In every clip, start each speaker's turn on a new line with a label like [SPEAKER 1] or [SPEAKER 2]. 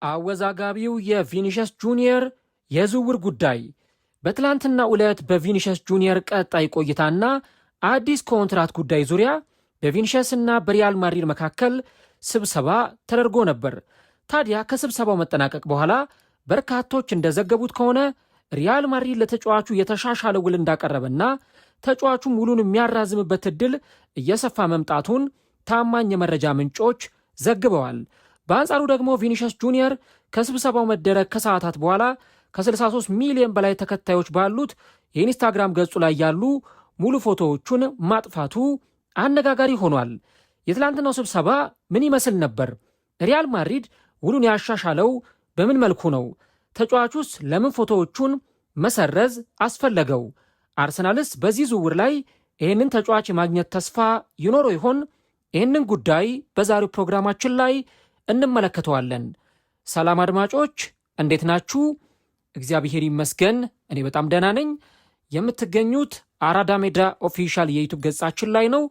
[SPEAKER 1] አወዛጋቢው የቪኒሺየስ ጁኒየር የዝውውር ጉዳይ በትላንትና ዕለት በቪኒሺየስ ጁኒየር ቀጣይ ቆይታና አዲስ ኮንትራት ጉዳይ ዙሪያ በቪኒሺየስና በሪያል ማድሪድ መካከል ስብሰባ ተደርጎ ነበር። ታዲያ ከስብሰባው መጠናቀቅ በኋላ በርካቶች እንደዘገቡት ከሆነ ሪያል ማድሪድ ለተጫዋቹ የተሻሻለ ውል እንዳቀረበና ተጫዋቹም ውሉን የሚያራዝምበት ዕድል እየሰፋ መምጣቱን ታማኝ የመረጃ ምንጮች ዘግበዋል። በአንጻሩ ደግሞ ቪኒሺየስ ጁኒየር ከስብሰባው መደረግ ከሰዓታት በኋላ ከ63 ሚሊዮን በላይ ተከታዮች ባሉት የኢንስታግራም ገጹ ላይ ያሉ ሙሉ ፎቶዎቹን ማጥፋቱ አነጋጋሪ ሆኗል። የትላንትናው ስብሰባ ምን ይመስል ነበር? ሪያል ማድሪድ ውሉን ያሻሻለው በምን መልኩ ነው? ተጫዋቹስ ለምን ፎቶዎቹን መሰረዝ አስፈለገው? አርሰናልስ በዚህ ዝውውር ላይ ይህንን ተጫዋች የማግኘት ተስፋ ይኖረው ይሆን? ይህንን ጉዳይ በዛሬው ፕሮግራማችን ላይ እንመለከተዋለን። ሰላም አድማጮች፣ እንዴት ናችሁ? እግዚአብሔር ይመስገን እኔ በጣም ደህና ነኝ። የምትገኙት አራዳ ሜዳ ኦፊሻል የዩቱብ ገጻችን ላይ ነው።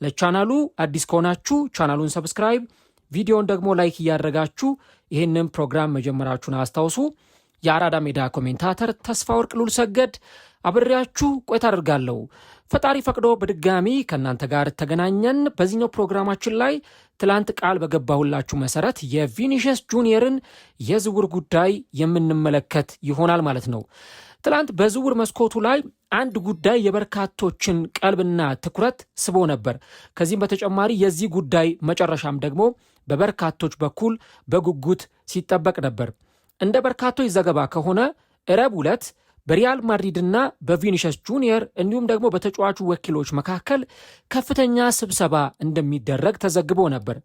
[SPEAKER 1] ለቻናሉ አዲስ ከሆናችሁ ቻናሉን ሰብስክራይብ፣ ቪዲዮን ደግሞ ላይክ እያደረጋችሁ ይህንን ፕሮግራም መጀመራችሁን አስታውሱ። የአራዳ ሜዳ ኮሜንታተር ተስፋ ወርቅ ሉል ሰገድ አብሬያችሁ ቆይታ አደርጋለሁ። ፈጣሪ ፈቅዶ በድጋሚ ከእናንተ ጋር ተገናኘን። በዚህኛው ፕሮግራማችን ላይ ትላንት ቃል በገባሁላችሁ መሰረት የቪኒሺየስ ጁኒየርን የዝውውር ጉዳይ የምንመለከት ይሆናል ማለት ነው። ትላንት በዝውውር መስኮቱ ላይ አንድ ጉዳይ የበርካቶችን ቀልብና ትኩረት ስቦ ነበር። ከዚህም በተጨማሪ የዚህ ጉዳይ መጨረሻም ደግሞ በበርካቶች በኩል በጉጉት ሲጠበቅ ነበር። እንደ በርካቶች ዘገባ ከሆነ ረቡዕ ዕለት በሪያል ማድሪድና በቪኒሺየስ ጁኒየር እንዲሁም ደግሞ በተጫዋቹ ወኪሎች መካከል ከፍተኛ ስብሰባ እንደሚደረግ ተዘግቦ ነበር።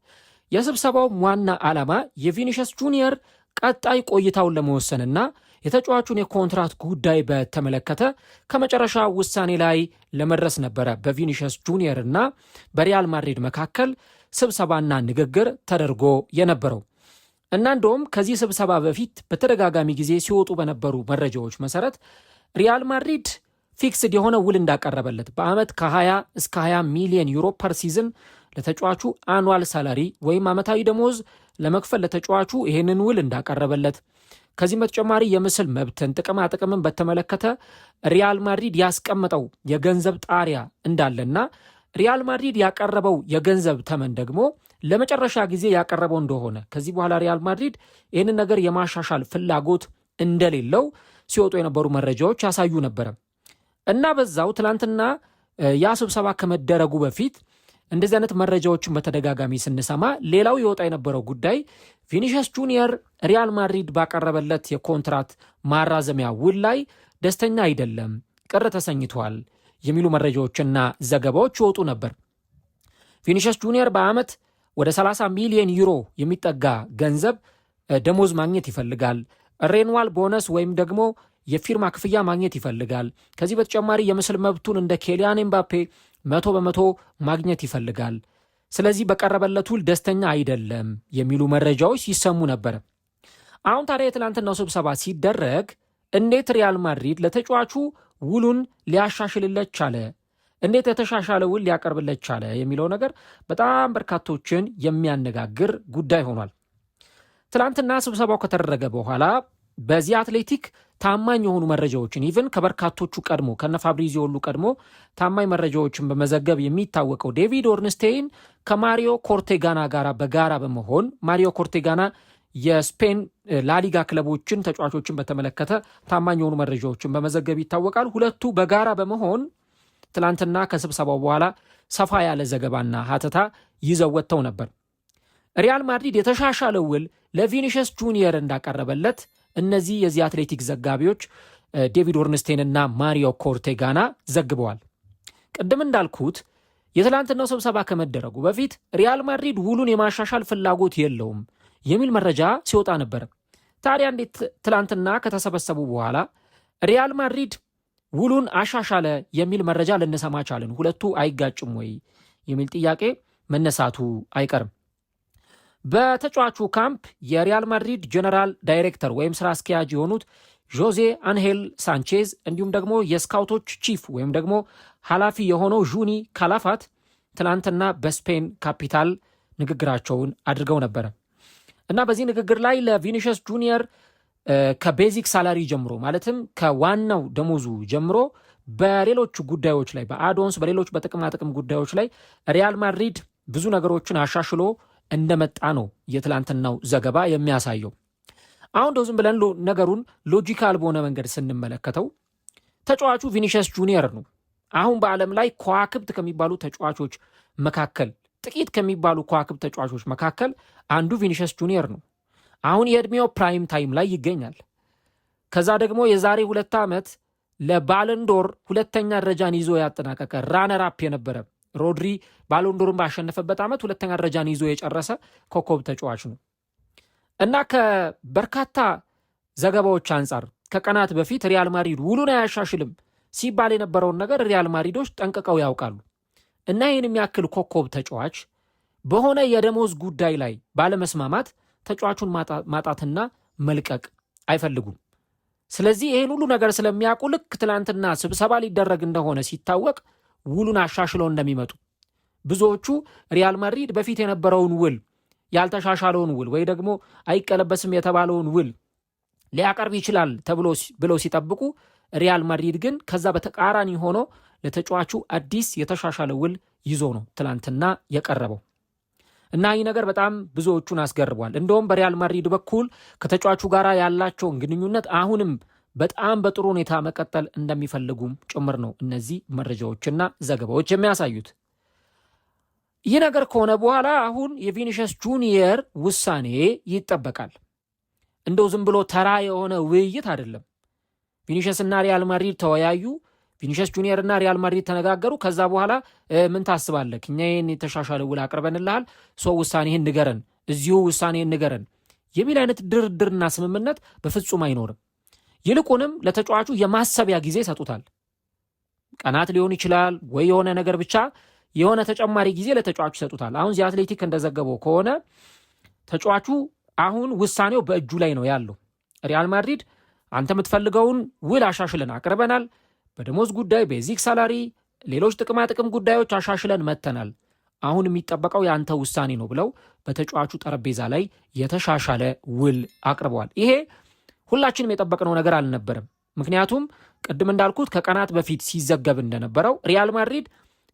[SPEAKER 1] የስብሰባው ዋና ዓላማ የቪኒሺየስ ጁኒየር ቀጣይ ቆይታውን ለመወሰንና የተጫዋቹን የኮንትራት ጉዳይ በተመለከተ ከመጨረሻ ውሳኔ ላይ ለመድረስ ነበረ። በቪኒሺየስ ጁኒየር እና በሪያል ማድሪድ መካከል ስብሰባና ንግግር ተደርጎ የነበረው እና እንደውም ከዚህ ስብሰባ በፊት በተደጋጋሚ ጊዜ ሲወጡ በነበሩ መረጃዎች መሰረት ሪያል ማድሪድ ፊክስድ የሆነ ውል እንዳቀረበለት በዓመት ከ20 እስከ 20 ሚሊዮን ዩሮ ፐር ሲዝን ለተጫዋቹ አኑዋል ሳላሪ ወይም ዓመታዊ ደሞዝ ለመክፈል ለተጫዋቹ ይህንን ውል እንዳቀረበለት፣ ከዚህም በተጨማሪ የምስል መብትን ጥቅማጥቅምን በተመለከተ ሪያል ማድሪድ ያስቀመጠው የገንዘብ ጣሪያ እንዳለና ሪያል ማድሪድ ያቀረበው የገንዘብ ተመን ደግሞ ለመጨረሻ ጊዜ ያቀረበው እንደሆነ ከዚህ በኋላ ሪያል ማድሪድ ይህንን ነገር የማሻሻል ፍላጎት እንደሌለው ሲወጡ የነበሩ መረጃዎች ያሳዩ ነበረ እና በዛው ትላንትና ያ ስብሰባ ከመደረጉ በፊት እንደዚህ አይነት መረጃዎችን በተደጋጋሚ ስንሰማ ሌላው የወጣ የነበረው ጉዳይ ቪኒሺየስ ጁኒየር ሪያል ማድሪድ ባቀረበለት የኮንትራት ማራዘሚያ ውል ላይ ደስተኛ አይደለም፣ ቅር ተሰኝቷል የሚሉ መረጃዎችና ዘገባዎች ይወጡ ነበር። ቪኒሺየስ ጁኒየር በዓመት ወደ 30 ሚሊዮን ዩሮ የሚጠጋ ገንዘብ ደሞዝ ማግኘት ይፈልጋል። ሬንዋል ቦነስ ወይም ደግሞ የፊርማ ክፍያ ማግኘት ይፈልጋል። ከዚህ በተጨማሪ የምስል መብቱን እንደ ኬሊያን ኤምባፔ 100% ማግኘት ይፈልጋል። ስለዚህ በቀረበለት ውል ደስተኛ አይደለም የሚሉ መረጃዎች ሲሰሙ ነበር። አሁን ታዲያ የትላንትናው ስብሰባ ሲደረግ እንዴት ሪያል ማድሪድ ለተጫዋቹ ውሉን ሊያሻሽልለት ቻለ? እንዴት የተሻሻለ ውል ሊያቀርብለት ቻለ? የሚለው ነገር በጣም በርካቶችን የሚያነጋግር ጉዳይ ሆኗል። ትላንትና ስብሰባው ከተደረገ በኋላ በዚህ አትሌቲክ ታማኝ የሆኑ መረጃዎችን ኢቭን ከበርካቶቹ ቀድሞ ከነ ፋብሪዚዮ ሁሉ ቀድሞ ታማኝ መረጃዎችን በመዘገብ የሚታወቀው ዴቪድ ኦርንስቴይን ከማሪዮ ኮርቴጋና ጋር በጋራ በመሆን ማሪዮ ኮርቴጋና የስፔን ላሊጋ ክለቦችን ተጫዋቾችን በተመለከተ ታማኝ የሆኑ መረጃዎችን በመዘገብ ይታወቃል። ሁለቱ በጋራ በመሆን ትላንትና ከስብሰባው በኋላ ሰፋ ያለ ዘገባና ሀተታ ይዘው ወጥተው ነበር። ሪያል ማድሪድ የተሻሻለ ውል ለቪኒሺየስ ጁኒየር እንዳቀረበለት እነዚህ የዚህ አትሌቲክ ዘጋቢዎች ዴቪድ ኦርንስቴን እና ማሪዮ ኮርቴጋና ዘግበዋል። ቅድም እንዳልኩት የትላንትናው ስብሰባ ከመደረጉ በፊት ሪያል ማድሪድ ውሉን የማሻሻል ፍላጎት የለውም የሚል መረጃ ሲወጣ ነበር። ታዲያ እንዴት ትላንትና ከተሰበሰቡ በኋላ ሪያል ማድሪድ ውሉን አሻሻለ የሚል መረጃ ልንሰማ ቻልን? ሁለቱ አይጋጭም ወይ የሚል ጥያቄ መነሳቱ አይቀርም። በተጫዋቹ ካምፕ የሪያል ማድሪድ ጀነራል ዳይሬክተር ወይም ስራ አስኪያጅ የሆኑት ጆዜ አንሄል ሳንቼዝ እንዲሁም ደግሞ የስካውቶች ቺፍ ወይም ደግሞ ኃላፊ የሆነው ዡኒ ካላፋት ትላንትና በስፔን ካፒታል ንግግራቸውን አድርገው ነበረ። እና በዚህ ንግግር ላይ ለቪኒሺየስ ጁኒየር ከቤዚክ ሳላሪ ጀምሮ ማለትም ከዋናው ደሞዙ ጀምሮ በሌሎች ጉዳዮች ላይ በአዶንስ በሌሎች በጥቅማጥቅም ጉዳዮች ላይ ሪያል ማድሪድ ብዙ ነገሮችን አሻሽሎ እንደመጣ ነው የትላንትናው ዘገባ የሚያሳየው። አሁን ደው ዝም ብለን ነገሩን ሎጂካል በሆነ መንገድ ስንመለከተው ተጫዋቹ ቪኒሺየስ ጁኒየር ነው። አሁን በዓለም ላይ ከዋክብት ከሚባሉ ተጫዋቾች መካከል ጥቂት ከሚባሉ ከዋክብት ተጫዋቾች መካከል አንዱ ቪኒሺየስ ጁኒየር ነው። አሁን የዕድሜው ፕራይም ታይም ላይ ይገኛል። ከዛ ደግሞ የዛሬ 2 ዓመት ለባሎንዶር ሁለተኛ ደረጃን ይዞ ያጠናቀቀ ራነር አፕ የነበረ ሮድሪ ባሎንዶርን ባሸነፈበት ዓመት ሁለተኛ ደረጃን ይዞ የጨረሰ ኮከብ ተጫዋች ነው እና ከበርካታ ዘገባዎች አንጻር ከቀናት በፊት ሪያል ማድሪድ ውሉን አያሻሽልም ሲባል የነበረውን ነገር ሪያል ማድሪዶች ጠንቅቀው ያውቃሉ እና ይህን የሚያክል ኮከብ ተጫዋች በሆነ የደሞዝ ጉዳይ ላይ ባለመስማማት ተጫዋቹን ማጣትና መልቀቅ አይፈልጉም። ስለዚህ ይህን ሁሉ ነገር ስለሚያውቁ ልክ ትላንትና ስብሰባ ሊደረግ እንደሆነ ሲታወቅ ውሉን አሻሽለው እንደሚመጡ ብዙዎቹ ሪያል ማድሪድ በፊት የነበረውን ውል ያልተሻሻለውን ውል ወይ ደግሞ አይቀለበስም የተባለውን ውል ሊያቀርብ ይችላል ብለው ሲጠብቁ ሪያል ማድሪድ ግን ከዛ በተቃራኒ ሆኖ ለተጫዋቹ አዲስ የተሻሻለ ውል ይዞ ነው ትላንትና የቀረበው እና ይህ ነገር በጣም ብዙዎቹን አስገርቧል። እንደውም በሪያል ማድሪድ በኩል ከተጫዋቹ ጋር ያላቸውን ግንኙነት አሁንም በጣም በጥሩ ሁኔታ መቀጠል እንደሚፈልጉም ጭምር ነው እነዚህ መረጃዎችና ዘገባዎች የሚያሳዩት። ይህ ነገር ከሆነ በኋላ አሁን የቪኒሺየስ ጁኒየር ውሳኔ ይጠበቃል። እንደው ዝም ብሎ ተራ የሆነ ውይይት አይደለም። ቪኒሺየስ እና ሪያል ማድሪድ ተወያዩ። ቪኒሺየስ ጁኒየር እና ሪያል ማድሪድ ተነጋገሩ። ከዛ በኋላ ምን ታስባለህ? እኛ ይህን የተሻሻለ ውል አቅርበንልሃል፣ ሰው ውሳኔህን ንገረን፣ እዚሁ ውሳኔህን ንገረን የሚል አይነት ድርድርና ስምምነት በፍጹም አይኖርም። ይልቁንም ለተጫዋቹ የማሰቢያ ጊዜ ይሰጡታል። ቀናት ሊሆን ይችላል ወይ የሆነ ነገር ብቻ የሆነ ተጨማሪ ጊዜ ለተጫዋቹ ይሰጡታል። አሁን ዚ አትሌቲክ እንደዘገበው ከሆነ ተጫዋቹ አሁን ውሳኔው በእጁ ላይ ነው ያለው። ሪያል ማድሪድ አንተ የምትፈልገውን ውል አሻሽለን አቅርበናል፣ በደሞዝ ጉዳይ፣ ቤዚክ ሳላሪ፣ ሌሎች ጥቅማጥቅም ጉዳዮች አሻሽለን መተናል፣ አሁን የሚጠበቀው የአንተ ውሳኔ ነው ብለው በተጫዋቹ ጠረጴዛ ላይ የተሻሻለ ውል አቅርበዋል። ይሄ ሁላችንም የጠበቅነው ነገር አልነበረም። ምክንያቱም ቅድም እንዳልኩት ከቀናት በፊት ሲዘገብ እንደነበረው ሪያል ማድሪድ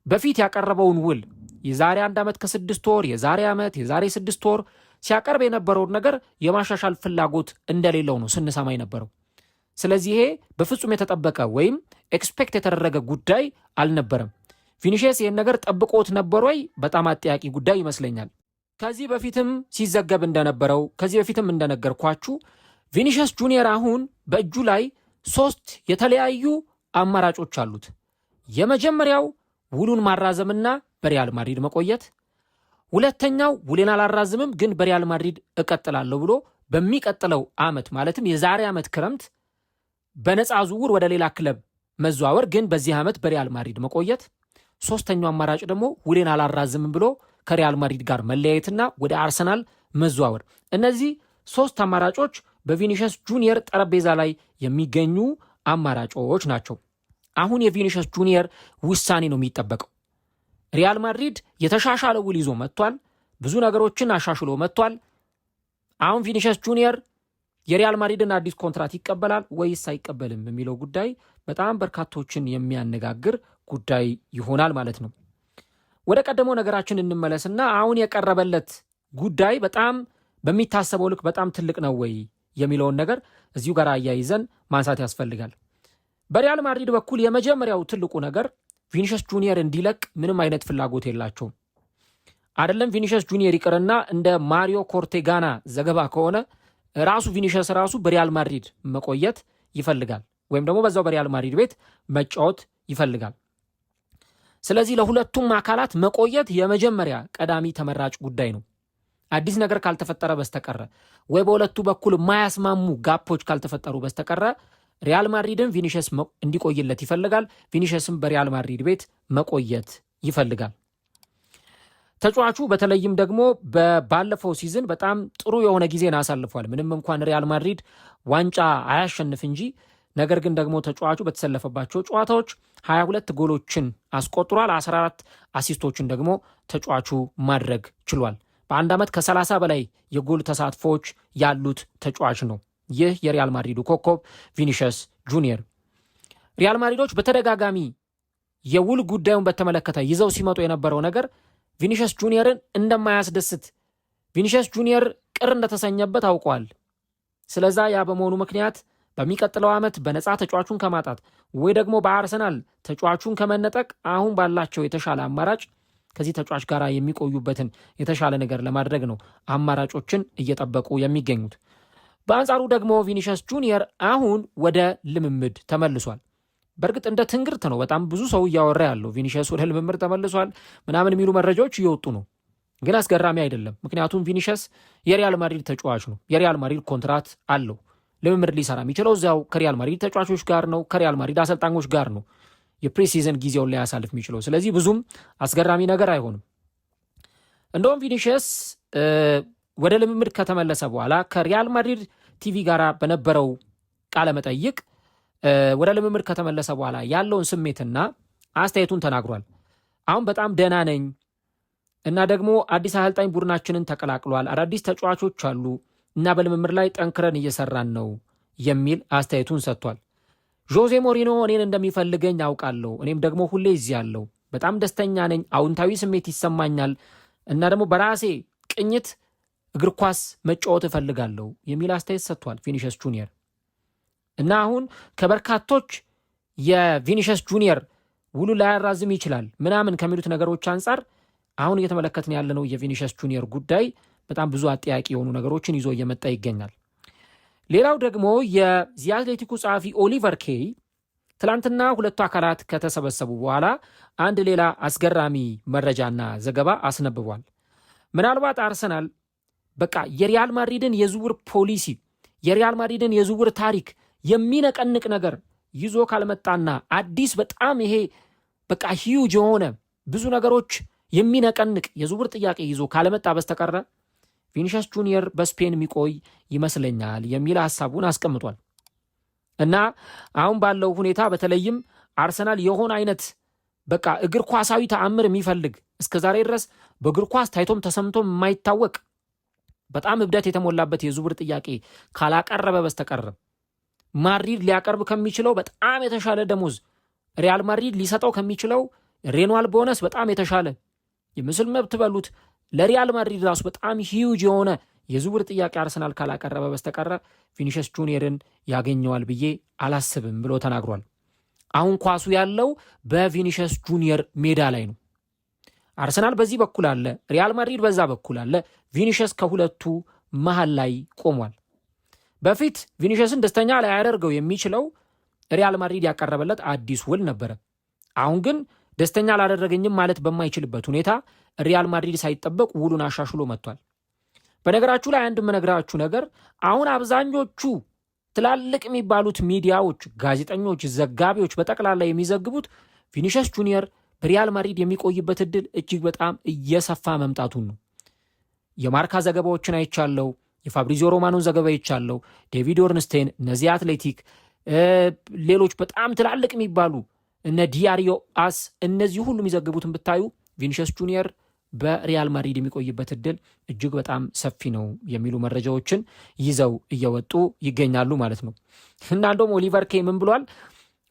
[SPEAKER 1] በፊት ያቀረበውን ውል የዛሬ 1 ዓመት ከ6 ወር የዛሬ ዓመት የዛሬ 6 ወር ሲያቀርብ የነበረውን ነገር የማሻሻል ፍላጎት እንደሌለው ነው ስንሰማ የነበረው። ስለዚህ ይሄ በፍጹም የተጠበቀ ወይም ኤክስፔክት የተደረገ ጉዳይ አልነበረም። ቪኒሺየስ ይህን ነገር ጠብቆት ነበር ወይ? በጣም አጠያቂ ጉዳይ ይመስለኛል። ከዚህ በፊትም ሲዘገብ እንደነበረው ከዚህ በፊትም እንደነገርኳችሁ ቪኒሺየስ ጁኒየር አሁን በእጁ ላይ 3 የተለያዩ አማራጮች አሉት። የመጀመሪያው ውሉን ማራዘምና በሪያል ማድሪድ መቆየት፣ ሁለተኛው ውሌን አላራዝምም ግን በሪያል ማድሪድ እቀጥላለሁ ብሎ በሚቀጥለው ዓመት ማለትም የዛሬ ዓመት ክረምት በነፃ ዝውውር ወደ ሌላ ክለብ መዘዋወር ግን በዚህ ዓመት በሪያል ማድሪድ መቆየት፣ ሶስተኛው አማራጭ ደግሞ ውሌን አላራዝምም ብሎ ከሪያል ማድሪድ ጋር መለያየትና ወደ አርሰናል መዘዋወር። እነዚህ 3 አማራጮች በቪኒሺየስ ጁኒየር ጠረጴዛ ላይ የሚገኙ አማራጮች ናቸው። አሁን የቪኒሺየስ ጁኒየር ውሳኔ ነው የሚጠበቀው። ሪያል ማድሪድ የተሻሻለ ውል ይዞ መጥቷል። ብዙ ነገሮችን አሻሽሎ መጥቷል። አሁን ቪኒሺየስ ጁኒየር የሪያል ማድሪድን አዲስ ኮንትራት ይቀበላል ወይስ አይቀበልም የሚለው ጉዳይ በጣም በርካቶችን የሚያነጋግር ጉዳይ ይሆናል ማለት ነው። ወደ ቀደመው ነገራችን እንመለስና አሁን የቀረበለት ጉዳይ በጣም በሚታሰበው ልክ በጣም ትልቅ ነው ወይ የሚለውን ነገር እዚሁ ጋር አያይዘን ማንሳት ያስፈልጋል። በሪያል ማድሪድ በኩል የመጀመሪያው ትልቁ ነገር ቪኒሺየስ ጁኒየር እንዲለቅ ምንም አይነት ፍላጎት የላቸውም። አይደለም ቪኒሺየስ ጁኒየር ይቅርና እንደ ማሪዮ ኮርቴጋና ዘገባ ከሆነ ራሱ ቪኒሺየስ ራሱ በሪያል ማድሪድ መቆየት ይፈልጋል ወይም ደግሞ በዛው በሪያል ማድሪድ ቤት መጫወት ይፈልጋል። ስለዚህ ለሁለቱም አካላት መቆየት የመጀመሪያ ቀዳሚ ተመራጭ ጉዳይ ነው። አዲስ ነገር ካልተፈጠረ በስተቀረ ወይ በሁለቱ በኩል የማያስማሙ ጋፖች ካልተፈጠሩ በስተቀረ ሪያል ማድሪድም ቪኒሺየስ እንዲቆይለት ይፈልጋል። ቪኒሺየስም በሪያል ማድሪድ ቤት መቆየት ይፈልጋል። ተጫዋቹ በተለይም ደግሞ ባለፈው ሲዝን በጣም ጥሩ የሆነ ጊዜን አሳልፏል። ምንም እንኳን ሪያል ማድሪድ ዋንጫ አያሸንፍ እንጂ፣ ነገር ግን ደግሞ ተጫዋቹ በተሰለፈባቸው ጨዋታዎች 22 ጎሎችን አስቆጥሯል። 14 አሲስቶችን ደግሞ ተጫዋቹ ማድረግ ችሏል። በአንድ ዓመት ከ30 በላይ የጎል ተሳትፎች ያሉት ተጫዋች ነው። ይህ የሪያል ማድሪዱ ኮከብ ቪኒሺየስ ጁኒየር። ሪያል ማድሪዶች በተደጋጋሚ የውል ጉዳዩን በተመለከተ ይዘው ሲመጡ የነበረው ነገር ቪኒሺየስ ጁኒየርን እንደማያስደስት፣ ቪኒሺየስ ጁኒየር ቅር እንደተሰኘበት አውቀዋል። ስለዛ ያ በመሆኑ ምክንያት በሚቀጥለው ዓመት በነፃ ተጫዋቹን ከማጣት ወይ ደግሞ በአርሰናል ተጫዋቹን ከመነጠቅ አሁን ባላቸው የተሻለ አማራጭ ከዚህ ተጫዋች ጋር የሚቆዩበትን የተሻለ ነገር ለማድረግ ነው አማራጮችን እየጠበቁ የሚገኙት። በአንጻሩ ደግሞ ቪኒሺየስ ጁኒየር አሁን ወደ ልምምድ ተመልሷል። በእርግጥ እንደ ትንግርት ነው በጣም ብዙ ሰው እያወራ ያለው ቪኒሺየስ ወደ ልምምድ ተመልሷል ምናምን የሚሉ መረጃዎች እየወጡ ነው። ግን አስገራሚ አይደለም። ምክንያቱም ቪኒሺየስ የሪያል ማድሪድ ተጫዋች ነው። የሪያል ማድሪድ ኮንትራት አለው። ልምምድ ሊሰራ የሚችለው እዚያው ከሪያል ማድሪድ ተጫዋቾች ጋር ነው፣ ከሪያል ማድሪድ አሰልጣኞች ጋር ነው የፕሪሲዝን ጊዜውን ላይ ያሳልፍ የሚችለው። ስለዚህ ብዙም አስገራሚ ነገር አይሆንም። እንደውም ቪኒሺየስ ወደ ልምምድ ከተመለሰ በኋላ ከሪያል ማድሪድ ቲቪ ጋር በነበረው ቃለ መጠይቅ ወደ ልምምድ ከተመለሰ በኋላ ያለውን ስሜትና አስተያየቱን ተናግሯል። አሁን በጣም ደህና ነኝ እና ደግሞ አዲስ አሰልጣኝ ቡድናችንን ተቀላቅሏል፣ አዳዲስ ተጫዋቾች አሉ እና በልምምድ ላይ ጠንክረን እየሰራን ነው የሚል አስተያየቱን ሰጥቷል። ጆዜ ሞሪኖ እኔን እንደሚፈልገኝ አውቃለሁ፣ እኔም ደግሞ ሁሌ እዚህ ያለው በጣም ደስተኛ ነኝ፣ አዎንታዊ ስሜት ይሰማኛል እና ደግሞ በራሴ ቅኝት እግር ኳስ መጫወት እፈልጋለሁ የሚል አስተያየት ሰጥቷል ቪኒሺየስ ጁኒየር። እና አሁን ከበርካቶች የቪኒሺየስ ጁኒየር ውሉ ላያራዝም ይችላል ምናምን ከሚሉት ነገሮች አንጻር አሁን እየተመለከትን ያለነው የቪኒሺየስ ጁኒየር ጉዳይ በጣም ብዙ አጠያቂ የሆኑ ነገሮችን ይዞ እየመጣ ይገኛል። ሌላው ደግሞ የዚ አትሌቲኩ ጸሐፊ ኦሊቨር ኬይ ትላንትና ሁለቱ አካላት ከተሰበሰቡ በኋላ አንድ ሌላ አስገራሚ መረጃና ዘገባ አስነብቧል። ምናልባት አርሰናል በቃ የሪያል ማድሪድን የዝውውር ፖሊሲ፣ የሪያል ማድሪድን የዝውውር ታሪክ የሚነቀንቅ ነገር ይዞ ካልመጣና አዲስ በጣም ይሄ በቃ ሂዩጅ የሆነ ብዙ ነገሮች የሚነቀንቅ የዝውውር ጥያቄ ይዞ ካልመጣ በስተቀረ ቪኒሺየስ ጁኒየር በስፔን የሚቆይ ይመስለኛል የሚል ሐሳቡን አስቀምጧል። እና አሁን ባለው ሁኔታ በተለይም አርሰናል የሆነ አይነት በቃ እግር ኳሳዊ ተአምር የሚፈልግ እስከዛሬ ድረስ በእግር ኳስ ታይቶም ተሰምቶም የማይታወቅ በጣም እብደት የተሞላበት የዝውውር ጥያቄ ካላቀረበ በስተቀር ማድሪድ ሊያቀርብ ከሚችለው በጣም የተሻለ ደሞዝ፣ ሪያል ማድሪድ ሊሰጠው ከሚችለው ሬኗል ቦነስ በጣም የተሻለ የምስል መብት በሉት ለሪያል ማድሪድ ራሱ በጣም ሂዩጅ የሆነ የዝውውር ጥያቄ አርሰናል ካላቀረበ በስተቀረ ቪኒሺየስ ጁኒየርን ያገኘዋል ብዬ አላስብም ብሎ ተናግሯል። አሁን ኳሱ ያለው በቪኒሺየስ ጁኒየር ሜዳ ላይ ነው። አርሰናል በዚህ በኩል አለ፣ ሪያል ማድሪድ በዛ በኩል አለ። ቪኒሺየስ ከሁለቱ መሃል ላይ ቆሟል። በፊት ቪኒሺየስን ደስተኛ ላይ ያደርገው የሚችለው ሪያል ማድሪድ ያቀረበለት አዲስ ውል ነበረ። አሁን ግን ደስተኛ አላደረገኝም ማለት በማይችልበት ሁኔታ ሪያል ማድሪድ ሳይጠበቅ ውሉን አሻሽሎ መጥቷል። በነገራችሁ ላይ አንድ የምነግራችሁ ነገር አሁን አብዛኞቹ ትላልቅ የሚባሉት ሚዲያዎች፣ ጋዜጠኞች፣ ዘጋቢዎች በጠቅላላ የሚዘግቡት ቪኒሺየስ ጁኒየር በሪያል ማድሪድ የሚቆይበት እድል እጅግ በጣም እየሰፋ መምጣቱን ነው። የማርካ ዘገባዎችን አይቻለው፣ የፋብሪዚዮ ሮማኖን ዘገባ አይቻለው፣ ዴቪድ ኦርንስቴን፣ እነዚህ አትሌቲክ፣ ሌሎች በጣም ትላልቅ የሚባሉ እነ ዲያሪዮ አስ፣ እነዚህ ሁሉ የሚዘግቡትን ብታዩ ቪኒሺየስ ጁኒየር በሪያል ማድሪድ የሚቆይበት እድል እጅግ በጣም ሰፊ ነው የሚሉ መረጃዎችን ይዘው እየወጡ ይገኛሉ ማለት ነው። እና እንደውም ኦሊቨር ኬይ ምን ብሏል?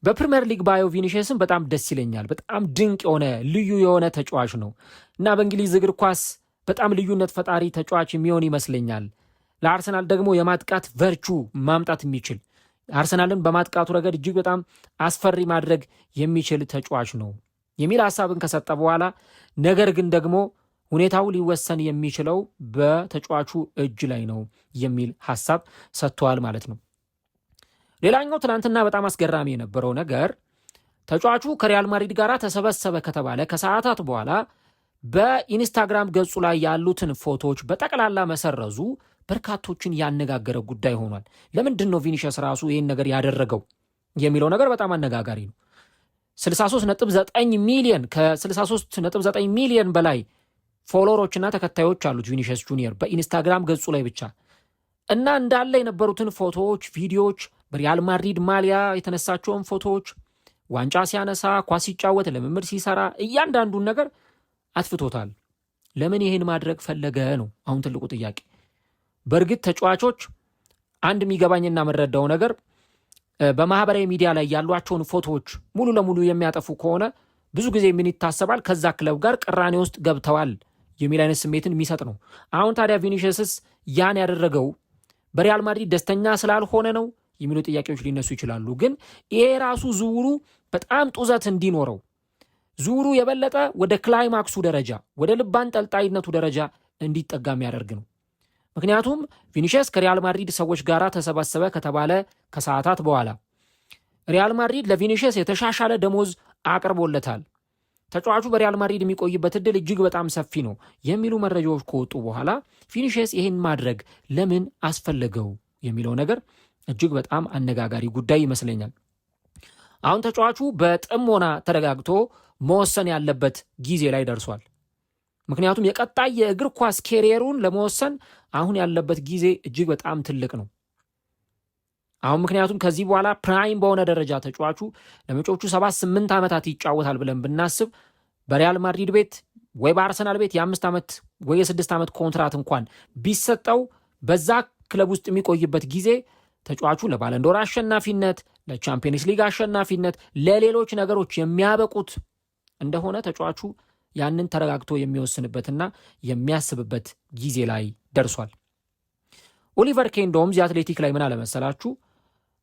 [SPEAKER 1] በፕሪሚየር ሊግ ባየው ቪኒሺየስን በጣም ደስ ይለኛል። በጣም ድንቅ የሆነ ልዩ የሆነ ተጫዋች ነው እና በእንግሊዝ እግር ኳስ በጣም ልዩነት ፈጣሪ ተጫዋች የሚሆን ይመስለኛል። ለአርሰናል ደግሞ የማጥቃት ቨርቹ ማምጣት የሚችል አርሰናልን በማጥቃቱ ረገድ እጅግ በጣም አስፈሪ ማድረግ የሚችል ተጫዋች ነው የሚል ሐሳብን ከሰጠ በኋላ ነገር ግን ደግሞ ሁኔታው ሊወሰን የሚችለው በተጫዋቹ እጅ ላይ ነው የሚል ሐሳብ ሰጥቷል ማለት ነው። ሌላኛው ትናንትና በጣም አስገራሚ የነበረው ነገር ተጫዋቹ ከሪያል ማድሪድ ጋር ተሰበሰበ ከተባለ ከሰዓታት በኋላ በኢንስታግራም ገጹ ላይ ያሉትን ፎቶዎች በጠቅላላ መሰረዙ በርካቶችን ያነጋገረ ጉዳይ ሆኗል። ለምንድን ነው ቪኒሺየስ ራሱ ይህን ነገር ያደረገው የሚለው ነገር በጣም አነጋጋሪ ነው። 63.9 ሚሊዮን ከ63.9 ሚሊዮን በላይ ፎሎወሮችና ተከታዮች አሉት ቪኒሺየስ ጁኒየር በኢንስታግራም ገጹ ላይ ብቻ እና እንዳለ የነበሩትን ፎቶዎች፣ ቪዲዮዎች፣ በሪያል ማድሪድ ማሊያ የተነሳቸውን ፎቶዎች፣ ዋንጫ ሲያነሳ፣ ኳስ ሲጫወት፣ ልምምድ ሲሰራ እያንዳንዱን ነገር አትፍቶታል። ለምን ይሄን ማድረግ ፈለገ ነው አሁን ትልቁ ጥያቄ። በእርግጥ ተጫዋቾች አንድ የሚገባኝና መረዳው ነገር በማህበራዊ ሚዲያ ላይ ያሏቸውን ፎቶዎች ሙሉ ለሙሉ የሚያጠፉ ከሆነ ብዙ ጊዜ ምን ይታሰባል? ከዛ ክለብ ጋር ቅራኔ ውስጥ ገብተዋል የሚል አይነት ስሜትን የሚሰጥ ነው። አሁን ታዲያ ቪኒሺየስስ ያን ያደረገው በሪያል ማድሪድ ደስተኛ ስላልሆነ ነው የሚሉ ጥያቄዎች ሊነሱ ይችላሉ። ግን ይሄ ራሱ ዝውውሩ በጣም ጡዘት እንዲኖረው ዝውውሩ የበለጠ ወደ ክላይማክሱ ደረጃ ወደ ልብ አንጠልጣይነቱ ደረጃ እንዲጠጋ የሚያደርግ ነው። ምክንያቱም ቪኒሺየስ ከሪያል ማድሪድ ሰዎች ጋር ተሰባሰበ ከተባለ ከሰዓታት በኋላ ሪያል ማድሪድ ለቪኒሺየስ የተሻሻለ ደሞዝ አቅርቦለታል፣ ተጫዋቹ በሪያል ማድሪድ የሚቆይበት እድል እጅግ በጣም ሰፊ ነው የሚሉ መረጃዎች ከወጡ በኋላ ቪኒሺየስ ይህን ማድረግ ለምን አስፈለገው የሚለው ነገር እጅግ በጣም አነጋጋሪ ጉዳይ ይመስለኛል። አሁን ተጫዋቹ በጥሞና ተረጋግቶ መወሰን ያለበት ጊዜ ላይ ደርሷል። ምክንያቱም የቀጣይ የእግር ኳስ ኬሪየሩን ለመወሰን አሁን ያለበት ጊዜ እጅግ በጣም ትልቅ ነው። አሁን ምክንያቱም ከዚህ በኋላ ፕራይም በሆነ ደረጃ ተጫዋቹ ለመጪዎቹ 7-8 ዓመታት ይጫወታል ብለን ብናስብ በሪያል ማድሪድ ቤት ወይ በአርሰናል ቤት የ5 ዓመት ወይ የ6 ዓመት ኮንትራት እንኳን ቢሰጠው በዛ ክለብ ውስጥ የሚቆይበት ጊዜ ተጫዋቹ ለባለንዶር አሸናፊነት፣ ለቻምፒየንስ ሊግ አሸናፊነት፣ ለሌሎች ነገሮች የሚያበቁት እንደሆነ ተጫዋቹ ያንን ተረጋግቶ የሚወስንበትና የሚያስብበት ጊዜ ላይ ደርሷል። ኦሊቨር ኬንዶም ዚ አትሌቲክ ላይ ምን አለመሰላችሁ፣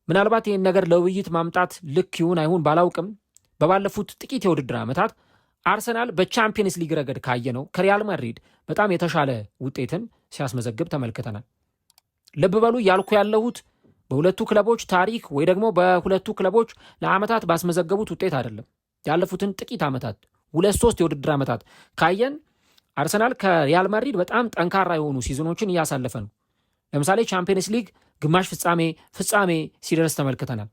[SPEAKER 1] ምናልባት ይህን ነገር ለውይይት ማምጣት ልክ ይሁን አይሁን ባላውቅም በባለፉት ጥቂት የውድድር ዓመታት አርሰናል በቻምፒየንስ ሊግ ረገድ ካየነው ከሪያል ማድሪድ በጣም የተሻለ ውጤትን ሲያስመዘግብ ተመልክተናል። ልብ በሉ ያልኩ ያለሁት በሁለቱ ክለቦች ታሪክ ወይ ደግሞ በሁለቱ ክለቦች ለዓመታት ባስመዘገቡት ውጤት አይደለም። ያለፉትን ጥቂት ዓመታት 2-3 የውድድር ዓመታት ካየን አርሰናል ከሪያል ማድሪድ በጣም ጠንካራ የሆኑ ሲዝኖችን እያሳለፈ ነው። ለምሳሌ ቻምፒየንስ ሊግ ግማሽ ፍጻሜ ሲደርስ ተመልክተናል።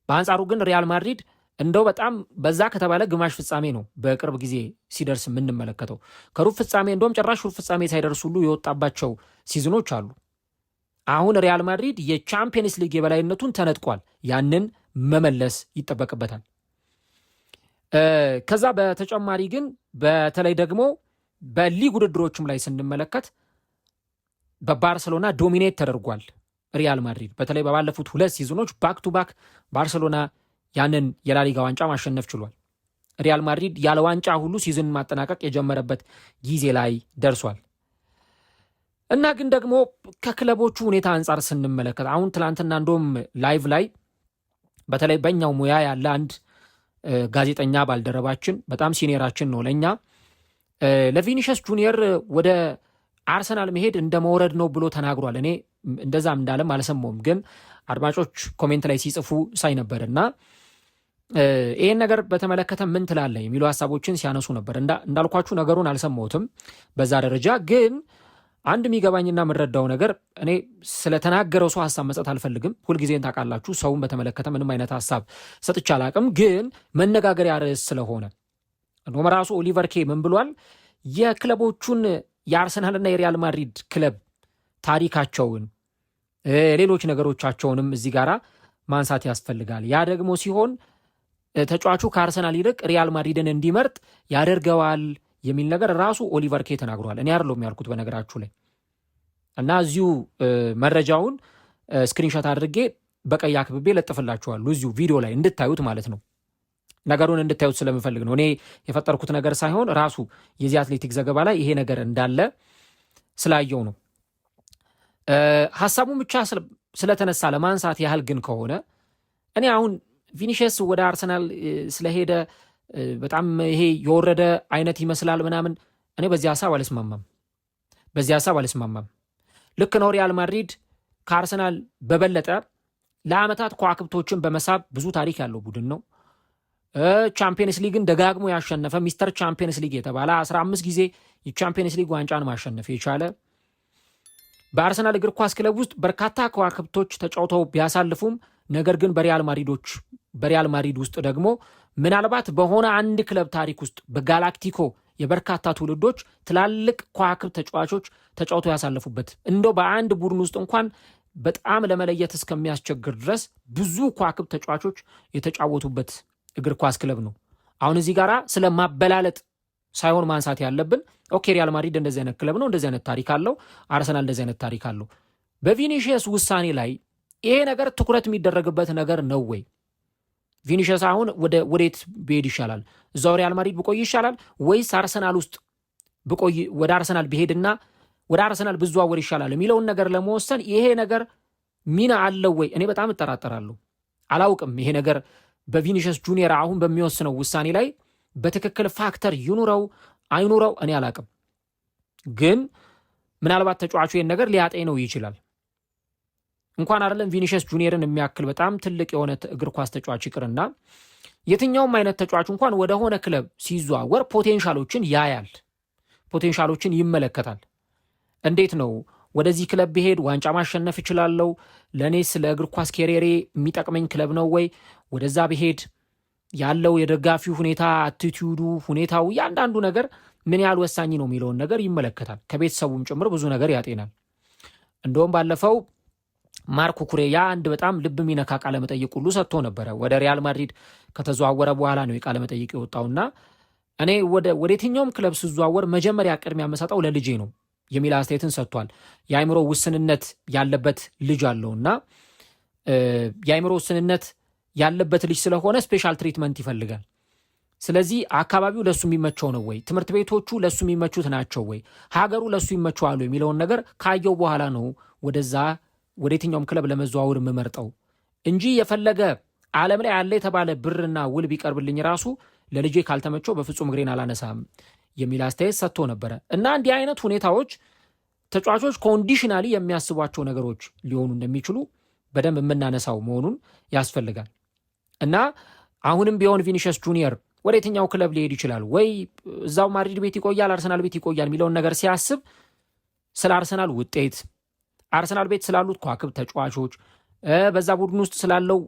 [SPEAKER 1] በአንጻሩ ግን ሪያል ማድሪድ እንደው በጣም በዛ ከተባለ ግማሽ ፍጻሜ ነው በቅርብ ጊዜ ሲደርስ የምንመለከተው። ከሩብ ፍጻሜ እንደውም ጭራሽ ሩብ ፍጻሜ ሳይደርስ ሁሉ የወጣባቸው ሲዝኖች አሉ። አሁን ሪያል ማድሪድ የቻምፒየንስ ሊግ የበላይነቱን ተነጥቋል። ያንን መመለስ ይጠበቅበታል። ከዛ በተጨማሪ ግን በተለይ ደግሞ በሊግ ውድድሮችም ላይ ስንመለከት በባርሰሎና ዶሚኔት ተደርጓል ሪያል ማድሪድ። በተለይ በባለፉት 2 ሲዝኖች ባክ ቱ ባክ ባርሰሎና ያንን የላሊጋ ዋንጫ ማሸነፍ ችሏል። ሪያል ማድሪድ ያለ ዋንጫ ሁሉ ሲዝን ማጠናቀቅ የጀመረበት ጊዜ ላይ ደርሷል። እና ግን ደግሞ ከክለቦቹ ሁኔታ አንጻር ስንመለከት አሁን ትላንትና እንደውም ላይቭ ላይ በተለይ በእኛው ሙያ ያለ አንድ ጋዜጠኛ ባልደረባችን በጣም ሲኒየራችን ነው ለእኛ ለቪኒሺየስ ጁኒየር ወደ አርሰናል መሄድ እንደ መውረድ ነው ብሎ ተናግሯል። እኔ እንደዛም እንዳለም አልሰማውም፣ ግን አድማጮች ኮሜንት ላይ ሲጽፉ ሳይ ነበርና ይህን ነገር በተመለከተ ምን ትላለህ የሚሉ ሀሳቦችን ሲያነሱ ነበር። እንዳልኳችሁ ነገሩን አልሰማሁትም በዛ ደረጃ። ግን አንድ የሚገባኝና የምረዳው ነገር እኔ ስለተናገረው ሰው ሀሳብ መስጠት አልፈልግም። ሁልጊዜን ታውቃላችሁ ሰውን በተመለከተ ምንም አይነት ሀሳብ ሰጥቼ አላቅም። ግን መነጋገሪያ ርዕስ ስለሆነ እንደውም ራሱ ኦሊቨር ኬ ምን ብሏል? የክለቦቹን የአርሰናልና የሪያል ማድሪድ ክለብ ታሪካቸውን ሌሎች ነገሮቻቸውንም እዚህ ጋር ማንሳት ያስፈልጋል። ያ ደግሞ ሲሆን ተጫዋቹ ከአርሰናል ይልቅ ሪያል ማድሪድን እንዲመርጥ ያደርገዋል የሚል ነገር ራሱ ኦሊቨር ኬ ተናግሯል። እኔ አይደለሁም ያልኩት በነገራችሁ ላይ። እና እዚሁ መረጃውን ስክሪንሾት አድርጌ በቀይ አክብቤ ለጥፍላችኋለሁ እዚሁ ቪዲዮ ላይ እንድታዩት ማለት ነው። ነገሩን እንድታዩት ስለምፈልግ ነው። እኔ የፈጠርኩት ነገር ሳይሆን ራሱ የዚህ አትሌቲክ ዘገባ ላይ ይሄ ነገር እንዳለ ስላየው ነው። ሀሳቡን ብቻ ስለተነሳ ለማንሳት ያህል ግን ከሆነ እኔ አሁን ቪኒሺየስ ወደ አርሰናል ስለሄደ በጣም ይሄ የወረደ አይነት ይመስላል ምናምን፣ እኔ በዚህ ሀሳብ አልስማማም። ልክ ነው። ሪያል ማድሪድ ከአርሰናል በበለጠ ለዓመታት ከዋክብቶችን በመሳብ ብዙ ታሪክ ያለው ቡድን ነው። ቻምፒየንስ ሊግን ደጋግሞ ያሸነፈ ሚስተር ቻምፒየንስ ሊግ የተባለ 15 ጊዜ የቻምፒየንስ ሊግ ዋንጫን ማሸነፍ የቻለ በአርሰናል እግር ኳስ ክለብ ውስጥ በርካታ ከዋክብቶች ተጫውተው ቢያሳልፉም ነገር ግን በሪያል ማድሪድ ውስጥ ደግሞ ምናልባት በሆነ አንድ ክለብ ታሪክ ውስጥ በጋላክቲኮ የበርካታ ትውልዶች ትላልቅ ከዋክብት ተጫዋቾች ተጫውተው ያሳለፉበት እንደው በአንድ ቡድን ውስጥ እንኳን በጣም ለመለየት እስከሚያስቸግር ድረስ ብዙ ከዋክብት ተጫዋቾች የተጫወቱበት እግር ኳስ ክለብ ነው። አሁን እዚህ ጋራ ስለ ማበላለጥ ሳይሆን ማንሳት ያለብን ኦኬ ሪያል ማድሪድ እንደዚህ አይነት ክለብ ነው፣ እንደዚህ አይነት ታሪክ አለው፣ አርሰናል እንደዚህ አይነት ታሪክ አለው። በቪኒሺየስ ውሳኔ ላይ ይሄ ነገር ትኩረት የሚደረግበት ነገር ነው ወይ? ቪኒሺየስ አሁን ወዴት ብሄድ ይሻላል? እዛው ሪያል ማድሪድ ብቆይ ይሻላል ወይስ አርሰናል ውስጥ ብቆይ ወደ አርሰናል ብሄድና ወደ አርሰናል ብዘዋወር ይሻላል የሚለውን ነገር ለመወሰን ይሄ ነገር ሚና አለው ወይ? እኔ በጣም እጠራጠራለሁ። አላውቅም። ይሄ ነገር በቪኒሺየስ ጁኒየር አሁን በሚወስነው ውሳኔ ላይ በትክክል ፋክተር ይኑረው አይኑረው እኔ አላውቅም። ግን ምናልባት ተጫዋቹ ይሄን ነገር ሊያጤነው ይችላል። እንኳን አይደለም ቪኒሺየስ ጁኒየርን የሚያክል በጣም ትልቅ የሆነ እግር ኳስ ተጫዋች ይቅርና የትኛውም አይነት ተጫዋች እንኳን ወደ ሆነ ክለብ ሲዘዋወር ፖቴንሻሎችን ያያል፣ ፖቴንሻሎችን ይመለከታል። እንዴት ነው ወደዚህ ክለብ ብሄድ ዋንጫ ማሸነፍ እችላለሁ? ለእኔስ ለእግር ኳስ ኬሪየሬ የሚጠቅመኝ ክለብ ነው ወይ? ወደዛ ብሄድ ያለው የደጋፊው ሁኔታ፣ አቲቲዩዱ፣ ሁኔታው፣ እያንዳንዱ ነገር ምን ያህል ወሳኝ ነው የሚለውን ነገር ይመለከታል። ከቤተሰቡም ጭምር ብዙ ነገር ያጤናል። እንደውም ባለፈው ማርኮ ኩሬያ አንድ በጣም ልብ የሚነካ ቃለ መጠይቅ ሁሉ ሰጥቶ ነበረ። ወደ ሪያል ማድሪድ ከተዘዋወረ በኋላ ነው የቃለ መጠይቅ የወጣውና እኔ ወደ የትኛውም ክለብ ስዘዋወር መጀመሪያ ቅድሚያ የምሰጠው ለልጄ ነው የሚል አስተያየትን ሰጥቷል። የአእምሮ ውስንነት ያለበት ልጅ አለውና የአእምሮ ውስንነት ያለበት ልጅ ስለሆነ ስፔሻል ትሪትመንት ይፈልጋል። ስለዚህ አካባቢው ለሱ የሚመቸው ነው ወይ? ትምህርት ቤቶቹ ለሱ የሚመቹት ናቸው ወይ? ሀገሩ ለሱ ይመቸዋሉ የሚለውን ነገር ካየው በኋላ ነው ወደ የትኛውም ክለብ ለመዘዋወር የምመርጠው እንጂ የፈለገ ዓለም ላይ ያለ የተባለ ብርና ውል ቢቀርብልኝ ራሱ ለልጄ ካልተመቸው በፍጹም እግሬን አላነሳም የሚል አስተያየት ሰጥቶ ነበረ። እና እንዲህ አይነት ሁኔታዎች ተጫዋቾች ኮንዲሽናሊ የሚያስቧቸው ነገሮች ሊሆኑ እንደሚችሉ በደንብ የምናነሳው መሆኑን ያስፈልጋል። እና አሁንም ቢሆን ቪኒሺየስ ጁኒየር ወደ የትኛው ክለብ ሊሄድ ይችላል ወይ? እዛው ማድሪድ ቤት ይቆያል፣ አርሰናል ቤት ይቆያል የሚለውን ነገር ሲያስብ ስለ አርሰናል ውጤት፣ አርሰናል ቤት ስላሉት ከዋክብት ተጫዋቾች፣ በዛ ቡድን ውስጥ ስላለው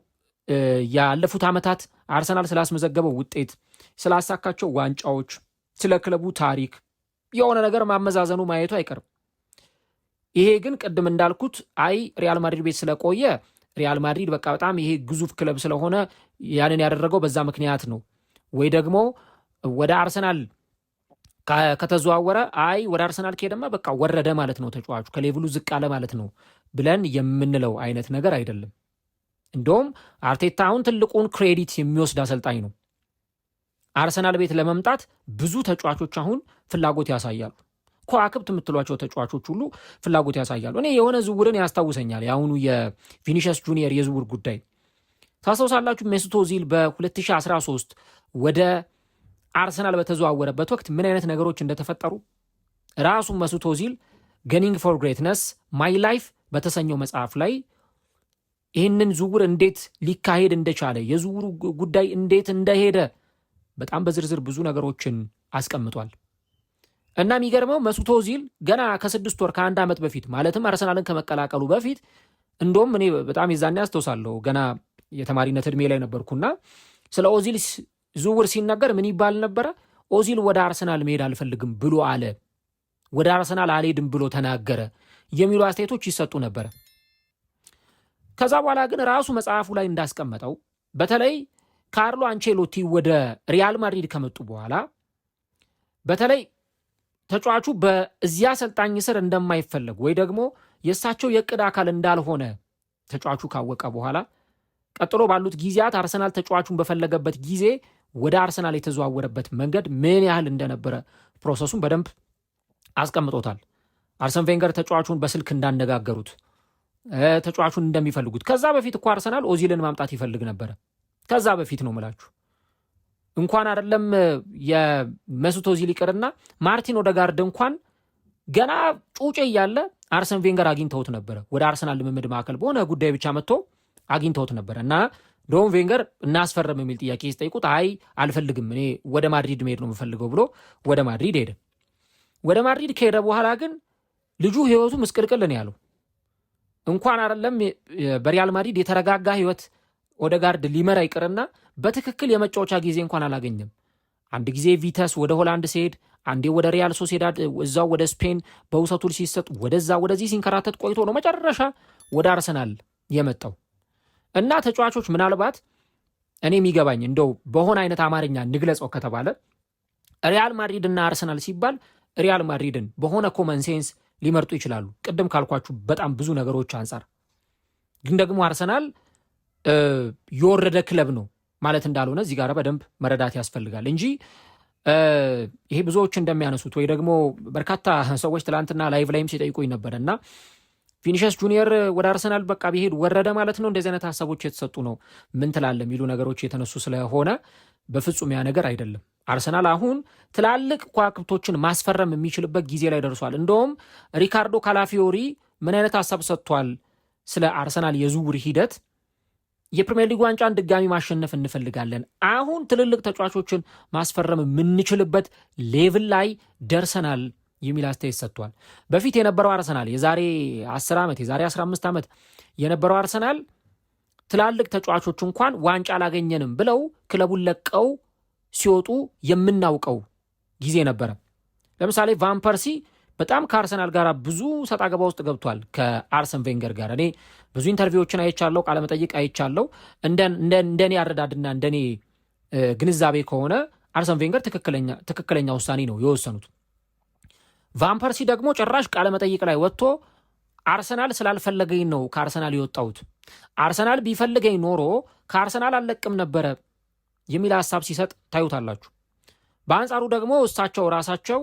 [SPEAKER 1] ያለፉት ዓመታት አርሰናል ስላስመዘገበው ውጤት፣ ስላሳካቸው ዋንጫዎች፣ ስለ ክለቡ ታሪክ የሆነ ነገር ማመዛዘኑ ማየቱ አይቀርም። ይሄ ግን ቅድም እንዳልኩት ሪያል ማድሪድ ቤት ስለቆየ ሪያል ማድሪድ በቃ በጣም ይሄ ግዙፍ ክለብ ስለሆነ ያንን ያደረገው በዛ ምክንያት ነው ወይ ደግሞ ወደ አርሰናል ከተዘዋወረ ወደ አርሰናል ከሄደማ በቃ ወረደ ማለት ነው፣ ተጫዋቹ ከሌቭሉ ዝቅ አለ ማለት ነው ብለን የምንለው አይነት ነገር አይደለም። እንደውም አርቴታ አሁን ትልቁን ክሬዲት የሚወስድ አሰልጣኝ ነው። አርሰናል ቤት ለመምጣት ብዙ ተጫዋቾች አሁን ፍላጎት ያሳያሉ። ከዋክብት የምትሏቸው ተጫዋቾች ሁሉ ፍላጎት ያሳያሉ። እኔ የሆነ ዝውውርን ያስታውሰኛል የአሁኑ የቪኒሺየስ ጁኒየር የዝውውር ጉዳይ ታስታውሳላችሁ። ሜሱት ኦዚል በ2013 ወደ አርሰናል በተዘዋወረበት ወቅት ምን አይነት ነገሮች እንደተፈጠሩ ራሱ ሜሱት ኦዚል ገኒንግ ፎር ግሬትነስ ማይ ላይፍ በተሰኘው መጽሐፍ ላይ ይህንን ዝውውር እንዴት ሊካሄድ እንደቻለ የዝውውሩ ጉዳይ እንዴት እንደሄደ በጣም በዝርዝር ብዙ ነገሮችን አስቀምጧል። እና የሚገርመው ሜሱት ኦዚል ገና ከ6 ወር ከ1 ዓመት በፊት ማለትም አርሰናልን ከመቀላቀሉ በፊት እንደውም እኔ በጣም የዛኔ አስታውሳለሁ ገና የተማሪነት ዕድሜ ላይ ነበርኩና ስለ ኦዚል ዝውውር ሲነገር ምን ይባል ነበረ? ኦዚል ወደ አርሰናል መሄድ አልፈልግም ብሎ አለ፣ ወደ አርሰናል አልሄድም ብሎ ተናገረ የሚሉ አስተያየቶች ይሰጡ ነበረ። ከዛ በኋላ ግን ራሱ መጽሐፉ ላይ እንዳስቀመጠው በተለይ ካርሎ አንቼሎቲ ወደ ሪያል ማድሪድ ከመጡ በኋላ በተለይ ተጫዋቹ በዚያ አሰልጣኝ ስር እንደማይፈለግ ወይ ደግሞ የእሳቸው የዕቅድ አካል እንዳልሆነ ተጫዋቹ ካወቀ በኋላ ቀጥሎ ባሉት ጊዜያት አርሰናል ተጫዋቹን በፈለገበት ጊዜ ወደ አርሰናል የተዘዋወረበት መንገድ ምን ያህል እንደነበረ ፕሮሰሱን በደንብ አስቀምጦታል። አርሰን ቬንገር ተጫዋቹን በስልክ እንዳነጋገሩት ተጫዋቹን እንደሚፈልጉት ከዛ በፊት እኮ አርሰናል ኦዚልን ማምጣት ይፈልግ ነበረ። ከዛ በፊት ነው ምላችሁ እንኳን አይደለም የሜሱት ኦዚል ይቅርና ማርቲን ኦዴጋርድ እንኳን ገና ጩጬ እያለ አርሰን ቬንገር አግኝተውት ነበረ። ወደ አርሰናል ልምምድ ማዕከል በሆነ ጉዳይ ብቻ መጥቶ አግኝተውት ነበረ እና ዶን ቬንገር እናስፈረም የሚል ጥያቄ ሲጠይቁት አልፈልግም እኔ ወደ ማድሪድ መሄድ ነው የምፈልገው ብሎ ወደ ማድሪድ ሄደ። ወደ ማድሪድ ከሄደ በኋላ ግን ልጁ ህይወቱ ምስቅልቅል ነው ያለው። እንኳን አይደለም በሪያል ማድሪድ የተረጋጋ ህይወት ኦዴጋርድ ሊመራ ይቅርና በትክክል የመጫወቻ ጊዜ እንኳን አላገኘም። አንድ ጊዜ ቪተስ ወደ ሆላንድ ሲሄድ፣ አንዴ ወደ ሪያል ሶሴዳድ እዛው ወደ ስፔን በውሰቱል ሲሰጥ ወደዛ ወደዚህ ሲንከራተት ቆይቶ ነው መጨረሻ ወደ አርሰናል የመጣው። እና ተጫዋቾች ምናልባት እኔ የሚገባኝ እንደው በሆነ አይነት አማርኛ ንግለጸው ከተባለ ሪያል ማድሪድና አርሰናል ሲባል ሪያል ማድሪድን በሆነ ኮመን ሴንስ ሊመርጡ ይችላሉ፣ ቅድም ካልኳችሁ በጣም ብዙ ነገሮች አንጻር። ግን ደግሞ አርሰናል የወረደ ክለብ ነው ማለት እንዳልሆነ እዚህ ጋር በደንብ መረዳት ያስፈልጋል እንጂ ይሄ ብዙዎች እንደሚያነሱት ወይ ደግሞ በርካታ ሰዎች ትላንትና ላይቭ ላይም ሲጠይቁኝ ነበረ እና ቪኒሺየስ ጁኒየር ወደ አርሰናል በቃ ቢሄድ ወረደ ማለት ነው፣ እንደዚህ አይነት ሀሳቦች የተሰጡ ነው፣ ምን ትላለህ የሚሉ ነገሮች የተነሱ ስለሆነ በፍጹም ያ ነገር አይደለም። አርሰናል አሁን ትላልቅ ከዋክብቶችን ማስፈረም የሚችልበት ጊዜ ላይ ደርሷል። እንደውም ሪካርዶ ካላፊዮሪ ምን አይነት ሀሳብ ሰጥቷል ስለ አርሰናል የዝውውር ሂደት? የፕሪሚየር ሊግ ዋንጫን ድጋሚ ማሸነፍ እንፈልጋለን፣ አሁን ትልልቅ ተጫዋቾችን ማስፈረም የምንችልበት ሌቭል ላይ ደርሰናል የሚል አስተያየት ሰጥቷል። በፊት የነበረው አርሰናል የዛሬ 10 ዓመት የዛሬ 15 ዓመት የነበረው አርሰናል ትላልቅ ተጫዋቾች እንኳን ዋንጫ አላገኘንም ብለው ክለቡን ለቀው ሲወጡ የምናውቀው ጊዜ ነበረ። ለምሳሌ ቫን ፐርሲ በጣም ከአርሰናል ጋር ብዙ ሰጣ ገባ ውስጥ ገብቷል ከአርሰን ቬንገር ጋር። እኔ ብዙ ኢንተርቪዎችን አይቻለው፣ ቃለመጠይቅ አይቻለው። እንደኔ አረዳድና እንደኔ ግንዛቤ ከሆነ አርሰን ቬንገር ትክክለኛ ውሳኔ ነው የወሰኑት። ቫን ፐርሲ ደግሞ ጭራሽ ቃለመጠይቅ ላይ ወጥቶ አርሰናል ስላልፈለገኝ ነው ከአርሰናል የወጣሁት፣ አርሰናል ቢፈልገኝ ኖሮ ከአርሰናል አልለቅም ነበረ የሚል ሀሳብ ሲሰጥ ታዩታላችሁ። በአንጻሩ ደግሞ እሳቸው ራሳቸው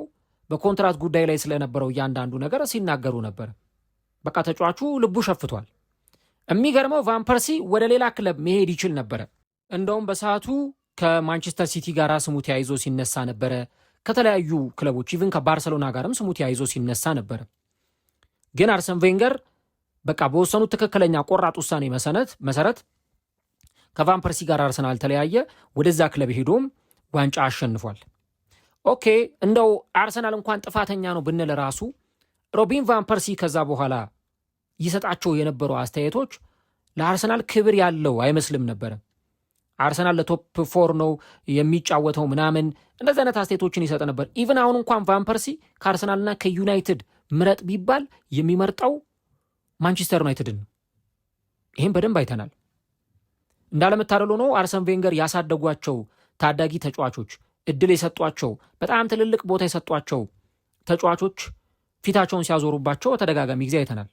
[SPEAKER 1] በኮንትራት ጉዳይ ላይ ስለነበረው እያንዳንዱ ነገር ሲናገሩ ነበር። በቃ ተጫዋቹ ልቡ ሸፍቷል። የሚገርመው ቫን ፐርሲ ወደ ሌላ ክለብ መሄድ ይችል ነበረ። እንደውም በሰዓቱ ከማንቸስተር ሲቲ ጋር ስሙ ተያይዞ ሲነሳ ነበረ። ከተለያዩ ክለቦች ኢቭን ከባርሰሎና ጋርም ስሙ ተያይዞ ሲነሳ ነበረ። ግን አርሰን ቬንገር በቃ በወሰኑት ትክክለኛ ቆራጥ ውሳኔ መሰረት ከቫን ፐርሲ ጋር አርሰናል ተለያየ። ወደዛ ክለብ ሄዶም ዋንጫ አሸንፏል። ኦኬ እንደው አርሰናል እንኳን ጥፋተኛ ነው ብንል ራሱ ሮቢን ቫን ፐርሲ ከዛ በኋላ ይሰጣቸው የነበሩ አስተያየቶች ለአርሰናል ክብር ያለው አይመስልም ነበረ። አርሰናል ለቶፕ 4 ነው የሚጫወተው ምናምን እንደዚህ አይነት አስተያየቶችን ይሰጥ ነበር። ኢቭን አሁን እንኳን ቫን ፐርሲ ከአርሰናልና ከዩናይትድ ምረጥ ቢባል የሚመርጠው ማንቸስተር ዩናይትድን ነው። ይህም በደንብ አይተናል። እንዳለመታደሉ ነው አርሰን ቬንገር ያሳደጓቸው ታዳጊ ተጫዋቾች እድል የሰጧቸው በጣም ትልልቅ ቦታ የሰጧቸው ተጫዋቾች ፊታቸውን ሲያዞሩባቸው ተደጋጋሚ ጊዜ አይተናል።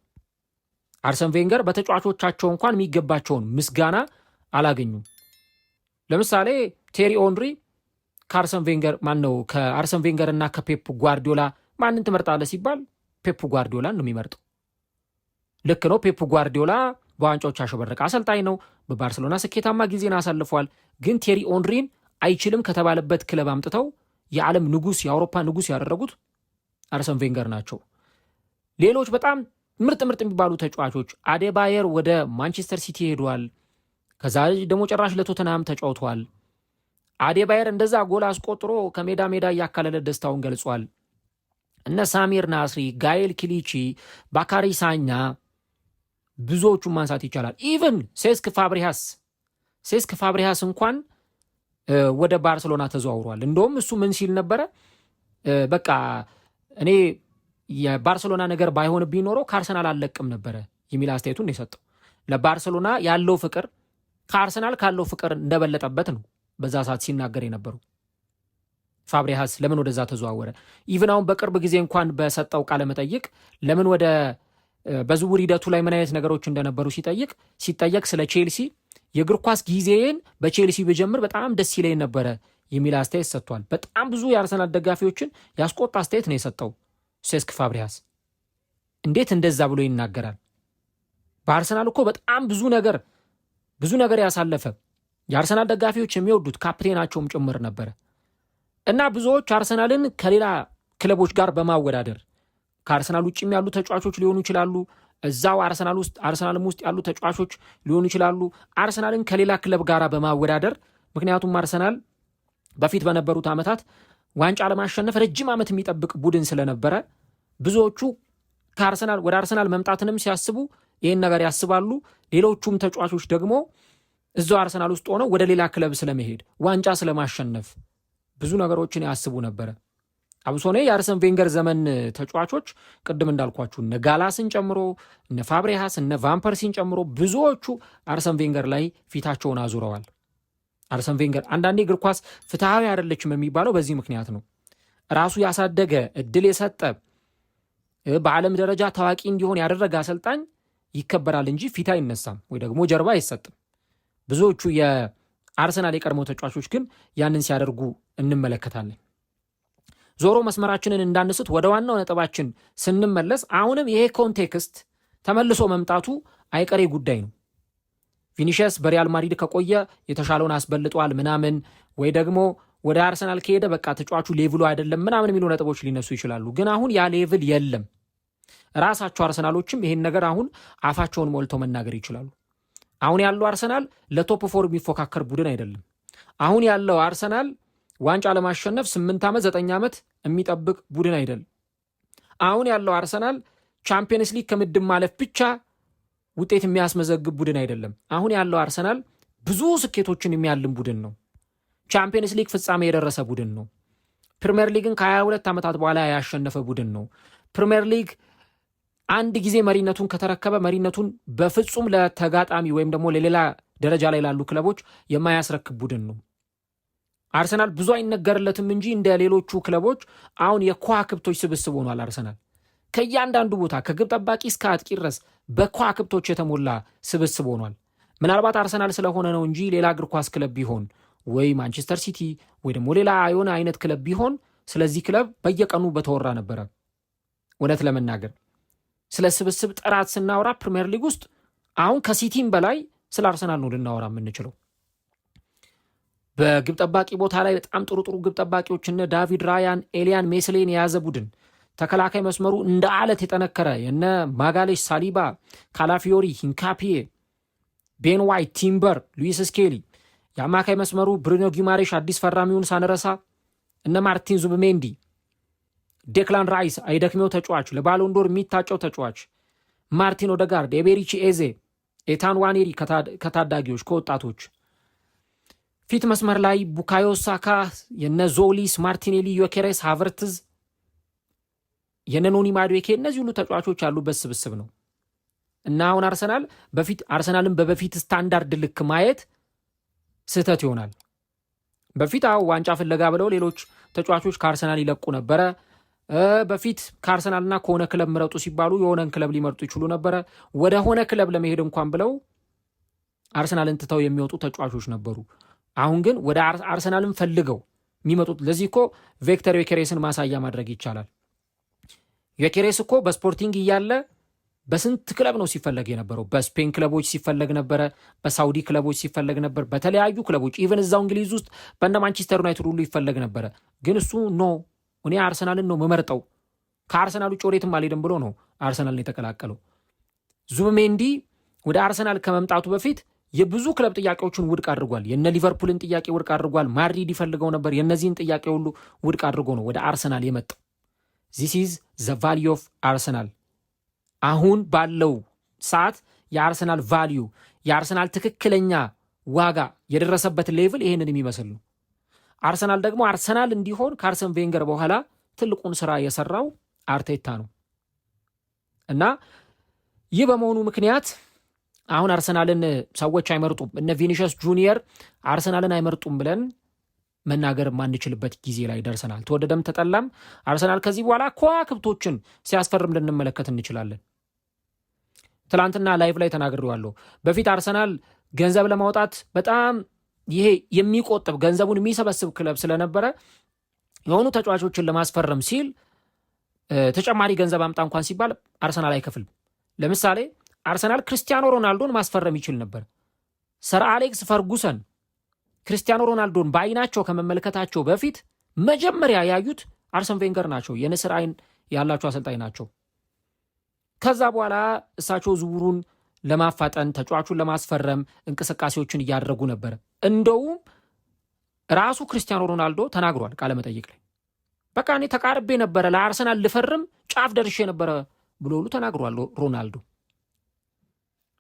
[SPEAKER 1] አርሰን ቬንገር በተጫዋቾቻቸው እንኳን የሚገባቸውን ምስጋና አላገኙም። ለምሳሌ ቴሪ ኦንሪ ከአርሰን ቬንገር እና ከፔፕ ጓርዲዮላ ማንን ትመርጣለህ ሲባል ፔፕ ጓርዲዮላን ነው የሚመርጠው። ልክ ነው። ፔፕ ጓርዲዮላ በዋንጫዎች ያሸበረቀ አሰልጣኝ ነው። በባርሰሎና ስኬታማ ጊዜን አሳልፏል። ግን ቴሪ ኦንሪን አይችልም ከተባለበት ክለብ አምጥተው የዓለም ንጉስ የአውሮፓ ንጉስ ያደረጉት አርሰን ቬንገር ናቸው። ሌሎች በጣም ምርጥ የሚባሉ ተጫዋቾች አዴባየር ወደ ማንቸስተር ሲቲ ሄዷል። ከዛ ደግሞ ጭራሽ ለቶተንሃም ተጫውተዋል። አዴባየር እንደዛ ጎል አስቆጥሮ ከሜዳ እያካለለ ደስታውን ገልጿል። እነ ሳሚር ናስሪ፣ ጋኤል ኪሊቺ፣ ባካሪ ሳኛ ብዙዎቹን ማንሳት ይቻላል። ኢቭን ሴስክ ፋብሪሃስ እንኳን ወደ ባርሰሎና ተዘዋውሯል። እንደውም እሱ ምን ሲል ነበረ? በቃ እኔ የባርሰሎና ነገር ባይሆንብኝ ኖሮ ከአርሰናል አልለቅም ነበረ የሚል አስተያየቱን የሰጠው። ለባርሰሎና ያለው ፍቅር ከአርሰናል ካለው ፍቅር እንደበለጠበት ነው በዛ ሰዓት ሲናገር የነበሩ። ፋብሪሃስ ለምን ወደዛ ተዘዋወረ? ኢቭን አሁን በቅርብ ጊዜ እንኳን በሰጠው ቃለ መጠይቅ ለምን ወደ በዝውውር ሂደቱ ላይ ምን አይነት ነገሮች እንደነበሩ ሲጠየቅ ስለ ቼልሲ የእግር ኳስ ጊዜን በቼልሲ ብጀምር በጣም ደስ ይለኝ ነበረ የሚል አስተያየት ሰጥቷል። በጣም ብዙ የአርሰናል ደጋፊዎችን ያስቆጣ አስተያየት ነው የሰጠው ሴስክ ፋብሪሃስ። እንዴት እንደዛ ብሎ ይናገራል? በአርሰናል እኮ በጣም ብዙ ነገር ያሳለፈ የአርሰናል ደጋፊዎች የሚወዱት ካፕቴናቸውም ጭምር ነበረ እና ብዙዎች አርሰናልን ከሌላ ክለቦች ጋር በማወዳደር ከአርሰናል ውጭም ያሉ ተጫዋቾች ሊሆኑ ይችላሉ፣ እዛው አርሰናልም ውስጥ ያሉ ተጫዋቾች ሊሆኑ ይችላሉ፣ አርሰናልን ከሌላ ክለብ ጋር በማወዳደር ምክንያቱም አርሰናል በፊት በነበሩት ዓመታት ዋንጫ ለማሸነፍ ረጅም ዓመት የሚጠብቅ ቡድን ስለነበረ ብዙዎቹ ወደ አርሰናል መምጣትንም ሲያስቡ ይህን ነገር ያስባሉ። ሌሎቹም ተጫዋቾች ደግሞ እዛው አርሰናል ውስጥ ሆነው ወደ ሌላ ክለብ ስለመሄድ ዋንጫ ስለማሸነፍ ብዙ ነገሮችን ያስቡ ነበረ። አብሶኔ የአርሰን ቬንገር ዘመን ተጫዋቾች ቅድም እንዳልኳችሁ እነ ጋላስን ጨምሮ እነ ፋብሪሃስ እነ ቫን ፐርሲን ጨምሮ ብዙዎቹ አርሰን ቬንገር ላይ ፊታቸውን አዙረዋል። አርሰን ቬንገር አንዳንዴ እግር ኳስ ፍትሐዊ አይደለችም የሚባለው በዚህ ምክንያት ነው። ራሱ ያሳደገ እድል የሰጠ በዓለም ደረጃ ታዋቂ እንዲሆን ያደረገ አሰልጣኝ ይከበራል እንጂ ፊት አይነሳም ወይ ደግሞ ጀርባ አይሰጥም። ብዙዎቹ የአርሰናል የቀድሞ ተጫዋቾች ግን ያንን ሲያደርጉ እንመለከታለን። ዞሮ መስመራችንን እንዳንስት ወደ ዋናው ነጥባችን ስንመለስ አሁንም ይሄ ኮንቴክስት ተመልሶ መምጣቱ አይቀሬ ጉዳይ ነው። ቪኒሺየስ በሪያል ማድሪድ ከቆየ የተሻለውን አስበልጧል ምናምን፣ ወይ ደግሞ ወደ አርሰናል ከሄደ በቃ ተጫዋቹ ሌቭሉ አይደለም ምናምን የሚሉ ነጥቦች ሊነሱ ይችላሉ። ግን አሁን ያ ሌቭል የለም። ራሳቸው አርሰናሎችም ይሄን ነገር አሁን አፋቸውን ሞልተው መናገር ይችላሉ። አሁን ያለው አርሰናል ለቶፕ ፎር የሚፎካከር ቡድን አይደለም። አሁን ያለው አርሰናል ዋንጫ ለማሸነፍ 8 ዓመት 9 ዓመት የሚጠብቅ ቡድን አይደለም። አሁን ያለው አርሰናል ቻምፒየንስ ሊግ ከምድብ ማለፍ ብቻ ውጤት የሚያስመዘግብ ቡድን አይደለም። አሁን ያለው አርሰናል ብዙ ስኬቶችን የሚያልም ቡድን ነው። ቻምፒየንስ ሊግ ፍጻሜ የደረሰ ቡድን ነው። ፕሪሚየር ሊግን ከ22 ዓመታት በኋላ ያሸነፈ ቡድን ነው። ፕሪሚየር ሊግ አንድ ጊዜ መሪነቱን ከተረከበ መሪነቱን በፍጹም ለተጋጣሚ ወይም ደግሞ ለሌላ ደረጃ ላይ ላሉ ክለቦች የማያስረክብ ቡድን ነው። አርሰናል ብዙ አይነገርለትም እንጂ እንደ ሌሎቹ ክለቦች አሁን የከዋክብቶች ስብስብ ሆኗል። አርሰናል ከእያንዳንዱ ቦታ ከግብ ጠባቂ እስከ አጥቂ ድረስ በከዋክብቶች የተሞላ ስብስብ ሆኗል። ምናልባት አርሰናል ስለሆነ ነው እንጂ ሌላ እግር ኳስ ክለብ ቢሆን ወይ ማንቸስተር ሲቲ ወይ ደግሞ ሌላ የሆነ አይነት ክለብ ቢሆን ስለዚህ ክለብ በየቀኑ በተወራ ነበረ። እውነት ለመናገር ስለ ስብስብ ጥራት ስናወራ ፕሪሚየር ሊግ ውስጥ አሁን ከሲቲም በላይ ስለ አርሰናል ነው ልናወራ የምንችለው። በግብ ጠባቂ ቦታ ላይ በጣም ጥሩ ግብ ጠባቂዎች እነ ዳቪድ ራያን፣ ኤሊያን ሜስሌን የያዘ ቡድን፣ ተከላካይ መስመሩ እንደ አለት የጠነከረ የነ ማጋሌሽ፣ ሳሊባ፣ ካላፊዮሪ፣ ሂንካፒዬ፣ ቤን ዋይት፣ ቲምበር፣ ሉዊስ ስኬሊ፣ የአማካይ መስመሩ ብሩኖ ጊማሬሽ አዲስ ፈራሚውን ሳንረሳ እነ ማርቲን ዙብሜንዲ፣ ዴክላን ራይስ አይደክሜው ተጫዋች ለባሎንዶር የሚታጨው ተጫዋች፣ ማርቲን ኦደጋርድ፣ ኤቤሪቺ ኤዜ፣ ኤታን ዋኔሪ ከታዳጊዎች ከወጣቶች፣ ፊት መስመር ላይ ቡካዮ ሳካ፣ የነ ዞሊስ፣ ማርቲኔሊ፣ ዮኬሬስ፣ ሃቨርትዝ፣ የነኖኒ ማዱዌኬ እነዚህ ሁሉ ተጫዋቾች ያሉበት ስብስብ ነው እና አሁን አርሰናልን በበፊት ስታንዳርድ ልክ ማየት ስህተት ይሆናል። በፊት ዋንጫ ፍለጋ ብለው ሌሎች ተጫዋቾች ከአርሰናል ይለቁ ነበረ። በፊት ከአርሰናልና ከሆነ ክለብ ምረጡ ሲባሉ የሆነን ክለብ ሊመርጡ ይችሉ ነበረ። ወደ ሆነ ክለብ ለመሄድ እንኳን ብለው አርሰናልን ትተው የሚወጡ ተጫዋቾች ነበሩ። አሁን ግን ወደ አርሰናልን ፈልገው የሚመጡት ለዚህ እኮ ቪክተር ዮኬሬስን ማሳያ ማድረግ ይቻላል። ዮኬሬስ እኮ በስፖርቲንግ እያለ በስንት ክለብ ነው ሲፈለግ የነበረው? በስፔን ክለቦች ሲፈለግ ነበረ፣ በሳውዲ ክለቦች ሲፈለግ ነበር፣ በተለያዩ ክለቦች ኢቨን እዛው እንግሊዝ ውስጥ በእነ ማንቸስተር ዩናይትድ ሁሉ ይፈለግ ነበረ። ግን እሱ እኔ አርሰናልን ነው መመርጠው ከአርሰናል ውጭ ወዴትም አልሄድም ብሎ ነው አርሰናልን የተቀላቀለው። ዙብሜንዲ ወደ አርሰናል ከመምጣቱ በፊት የብዙ ክለብ ጥያቄዎችን ውድቅ አድርጓል። የነ ሊቨርፑልን ጥያቄ ውድቅ አድርጓል። ማድሪድ ይፈልገው ነበር። የነዚህን ጥያቄ ሁሉ ውድቅ አድርጎ ነው ወደ አርሰናል የመጣው። ዚስ ኢዝ ዘ ቫልዩ ኦፍ አርሰናል። አሁን ባለው ሰዓት የአርሰናል ቫልዩ የአርሰናል ትክክለኛ ዋጋ የደረሰበት ሌቭል ይሄንን የሚመስል ነው። አርሰናል ደግሞ አርሰናል እንዲሆን ከአርሰን ቬንገር በኋላ ትልቁን ስራ የሰራው አርቴታ ነው እና ይህ በመሆኑ ምክንያት አሁን አርሰናልን ሰዎች አይመርጡም፣ እነ ቪኒሺየስ ጁኒየር አርሰናልን አይመርጡም ብለን መናገር ማንችልበት ጊዜ ላይ ደርሰናል። ተወደደም ተጠላም አርሰናል ከዚህ በኋላ ከዋክብቶችን ሲያስፈርም ልንመለከት እንችላለን። ትላንትና ላይቭ ላይ ተናግሬዋለሁ። በፊት አርሰናል ገንዘብ ለማውጣት በጣም ይሄ የሚቆጥብ ገንዘቡን የሚሰበስብ ክለብ ስለነበረ የሆኑ ተጫዋቾችን ለማስፈረም ሲል ተጨማሪ ገንዘብ አምጣ እንኳን ሲባል አርሰናል አይከፍልም። ለምሳሌ አርሰናል ክርስቲያኖ ሮናልዶን ማስፈረም ይችል ነበር። ሰር አሌክስ ፈርጉሰን ክርስቲያኖ ሮናልዶን በአይናቸው ከመመልከታቸው በፊት መጀመሪያ ያዩት አርሰን ቬንገር ናቸው። የንስር አይን ያላቸው አሰልጣኝ ናቸው። ከዛ በኋላ እሳቸው ዝውውሩን ለማፋጠን ተጫዋቹን ለማስፈረም እንቅስቃሴዎችን እያደረጉ ነበር። እንደውም ራሱ ክርስቲያኖ ሮናልዶ ተናግሯል ቃለመጠይቅ ላይ በቃ እኔ ተቃርቤ ነበረ ለአርሰናል ልፈርም ጫፍ ደርሼ ነበረ ብሎ ሁሉ ተናግሯል። ሮናልዶ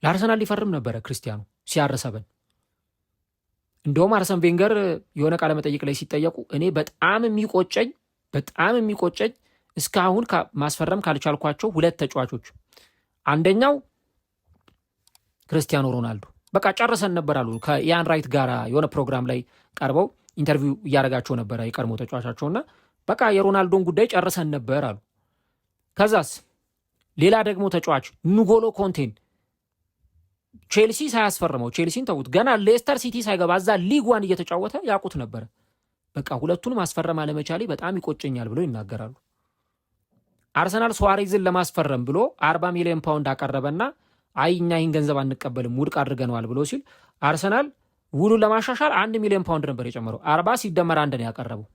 [SPEAKER 1] ለአርሰናል ሊፈርም ነበረ ክርስቲያኖ ሲያረሰበን። እንደውም አርሰን ቬንገር የሆነ ቃለመጠይቅ ላይ ሲጠየቁ እኔ በጣም የሚቆጨኝ እስካሁን ማስፈረም ካልቻልኳቸው ሁለት ተጫዋቾች አንደኛው ክርስቲያኖ ሮናልዶ በቃ ጨርሰን ነበር አሉ። ከኢያን ራይት ጋር የሆነ ፕሮግራም ላይ ቀርበው ኢንተርቪው እያደረጋቸው ነበረ የቀድሞ ተጫዋቻቸውና በቃ የሮናልዶን ጉዳይ ጨርሰን ነበር አሉ። ከዛስ ሌላ ደግሞ ተጫዋች ንጎሎ ኮንቴን ቼልሲ ሳያስፈርመው ቼልሲን ተውት፣ ገና ሌስተር ሲቲ ሳይገባ እዛ ሊግ ዋን እየተጫወተ ያውቁት ነበረ። በቃ ሁለቱን ማስፈረም አለመቻሌ በጣም ይቆጨኛል ብሎ ይናገራሉ። አርሰናል ሱዋሬዝን ለማስፈረም ብሎ 40 ሚሊዮን ፓውንድ አቀረበና አይ እኛ ይህን ገንዘብ አንቀበልም ውድቅ አድርገነዋል ብሎ ሲል አርሰናል ውሉን ለማሻሻል 1 ሚሊዮን ፓውንድ ነበር የጨመረው። 40 ሲደመር 1 ነው ያቀረበው።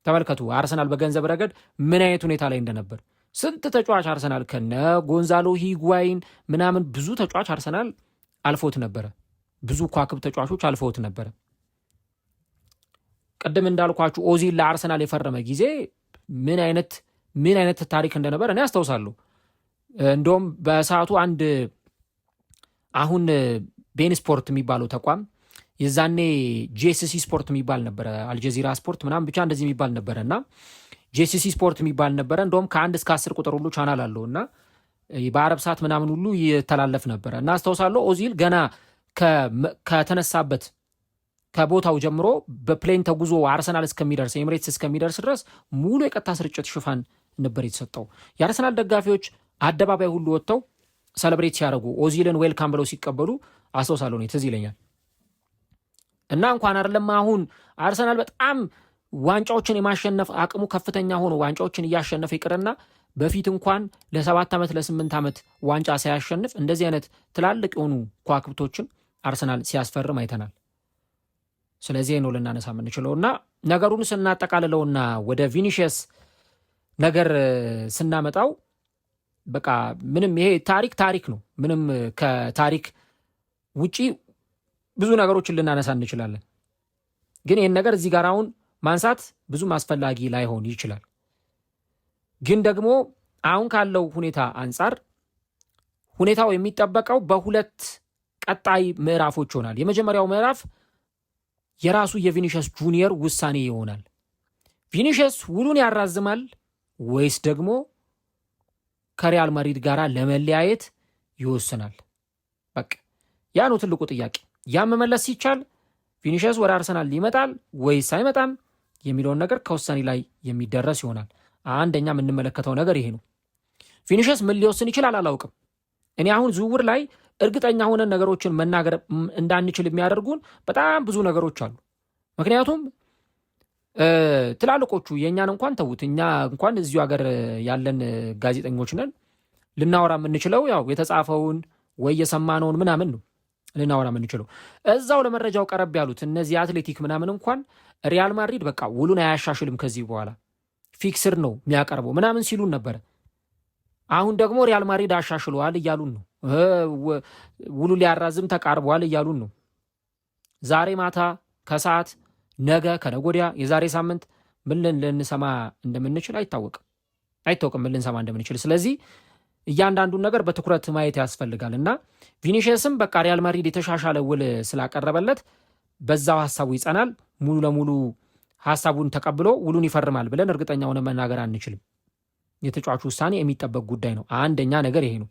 [SPEAKER 1] ተመልከቱ አርሰናል በገንዘብ ረገድ ምን አይነት ሁኔታ ላይ እንደነበር። ስንት ተጫዋች አርሰናል ከነ ጎንዛሎ ሂጓይን ምናምን ብዙ ተጫዋች አርሰናል አልፎት ነበረ። ብዙ ኳክብ ተጫዋቾች አልፎት ነበረ። ቅድም እንዳልኳችሁ ኦዚል ለአርሰናል የፈረመ ጊዜ ምን አይነት ታሪክ እንደነበር እኔ አስታውሳለሁ። እንደውም በሰዓቱ አንድ አሁን ቤን ስፖርት የሚባለው ተቋም የዛኔ ጄሲሲ ስፖርት የሚባል ነበረ፣ አልጀዚራ ስፖርት ምናምን ብቻ እንደዚህ የሚባል ነበረ እና ጄሲሲ ስፖርት የሚባል ነበረ። እንደውም ከ1 እስከ 10 ቁጥር ሁሉ ቻናል አለው እና በአረብ ሰዓት ምናምን ሁሉ ይተላለፍ ነበረ እና አስታውሳለሁ ኦዚል ገና ከተነሳበት ከቦታው ጀምሮ በፕሌን ተጉዞ አርሰናል እስከሚደርስ ኤምሬትስ እስከሚደርስ ድረስ ሙሉ የቀጥታ ስርጭት ሽፋን ነበር የተሰጠው። የአርሰናል ደጋፊዎች አደባባይ ሁሉ ወጥተው ሰለብሬት ሲያደርጉ ኦዚልን ዌልካም ብለው ሲቀበሉ አስታውሳለሁ ነው፣ ትዝ ይለኛል። እና እንኳን አይደለም አሁን አርሰናል በጣም ዋንጫዎችን የማሸነፍ አቅሙ ከፍተኛ ሆኖ ዋንጫዎችን እያሸነፈ ይቅርና በፊት እንኳን ለ7 ዓመት ለ8 ዓመት ዋንጫ ሳያሸንፍ እንደዚህ አይነት ትላልቅ የሆኑ ኳክብቶችን አርሰናል ሲያስፈርም አይተናል። ስለዚህ ነው ልናነሳ የምንችለውና ነገሩን ስናጠቃልለውና ወደ ቪኒሺየስ ነገር ስናመጣው በቃ ምንም ይሄ ታሪክ ነው። ምንም ከታሪክ ውጪ ብዙ ነገሮችን ልናነሳ እንችላለን። ግን ይህን ነገር እዚህ ጋር አሁን ማንሳት ብዙም አስፈላጊ ላይሆን ይችላል። ግን ደግሞ አሁን ካለው ሁኔታ አንጻር ሁኔታው የሚጠበቀው በሁለት ቀጣይ ምዕራፎች ይሆናል። የመጀመሪያው ምዕራፍ የራሱ የቪኒሺየስ ጁኒየር ውሳኔ ይሆናል። ቪኒሺየስ ውሉን ያራዝማል ወይስ ደግሞ ከሪያል ማድሪድ ጋር ለመለያየት ይወስናል? በቃ ያ ነው ትልቁ ጥያቄ። ያ መመለስ ሲቻል ቪኒሺየስ ወደ አርሰናል ይመጣል ወይስ አይመጣም የሚለውን ነገር ከውሳኔ ላይ የሚደረስ ይሆናል። አንደኛ የምንመለከተው ነገር ይሄ ነው። ቪኒሺየስ ምን ሊወስን ይችላል አላውቅም። እኔ አሁን ዝውውር ላይ እርግጠኛ ሆነን ነገሮችን መናገር እንዳንችል የሚያደርጉን በጣም ብዙ ነገሮች አሉ። ምክንያቱም ትላልቆቹ የእኛን እንኳን ተዉት፣ እኛ እንኳን እዚሁ ሀገር ያለን ጋዜጠኞች ነን። ልናወራ የምንችለው ያው የተጻፈውን ወይ የሰማነውን ምናምን ነው ልናወራ የምንችለው። እዛው ለመረጃው ቀረብ ያሉት እነዚህ አትሌቲክ ምናምን እንኳን ሪያል ማድሪድ በቃ ውሉን አያሻሽልም ከዚህ በኋላ ፊክስር ነው የሚያቀርበው ምናምን ሲሉን ነበረ። አሁን ደግሞ ሪያል ማድሪድ አሻሽለዋል እያሉን ነው። ውሉ ሊያራዝም ተቃርበዋል እያሉን ነው። ዛሬ ማታ፣ ከሰዓት፣ ነገ፣ ከነጎዲያ፣ የዛሬ ሳምንት ምን ልንሰማ እንደምንችል አይታወቅም ምን ልንሰማ እንደምንችል። ስለዚህ እያንዳንዱን ነገር በትኩረት ማየት ያስፈልጋል እና ቪኒሺየስም በቃ ሪያል ማድሪድ የተሻሻለ ውል ስላቀረበለት በዛው ሀሳቡ ይጸናል። ሙሉ ለሙሉ ሀሳቡን ተቀብሎ ውሉን ይፈርማል ብለን እርግጠኛ ሆነ መናገር አንችልም። የተጫዋቹ ውሳኔ የሚጠበቅ ጉዳይ ነው። አንደኛ ነገር ይሄ ነው።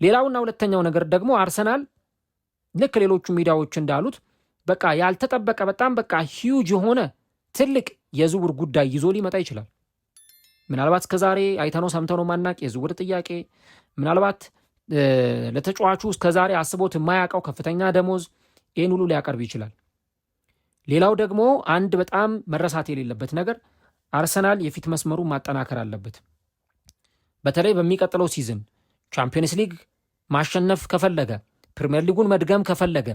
[SPEAKER 1] ሌላውና ሁለተኛው ነገር ደግሞ አርሰናል ልክ ሌሎቹ ሚዲያዎች እንዳሉት በቃ ያልተጠበቀ በጣም በቃ ሂውጅ የሆነ ትልቅ የዝውውር ጉዳይ ይዞ ሊመጣ ይችላል። ምናልባት እስከዛሬ አይተነው ሰምተነው ማናቅ የዝውውር ጥያቄ፣ ምናልባት ለተጫዋቹ እስከዛሬ አስቦት የማያውቀው ከፍተኛ ደሞዝ፣ ይህን ሁሉ ሊያቀርብ ይችላል። ሌላው ደግሞ አንድ በጣም መረሳት የሌለበት ነገር አርሰናል የፊት መስመሩ ማጠናከር አለበት። በተለይ በሚቀጥለው ሲዝን ቻምፒየንስ ሊግ ማሸነፍ ከፈለገ፣ ፕሪሚየር ሊጉን መድገም ከፈለገ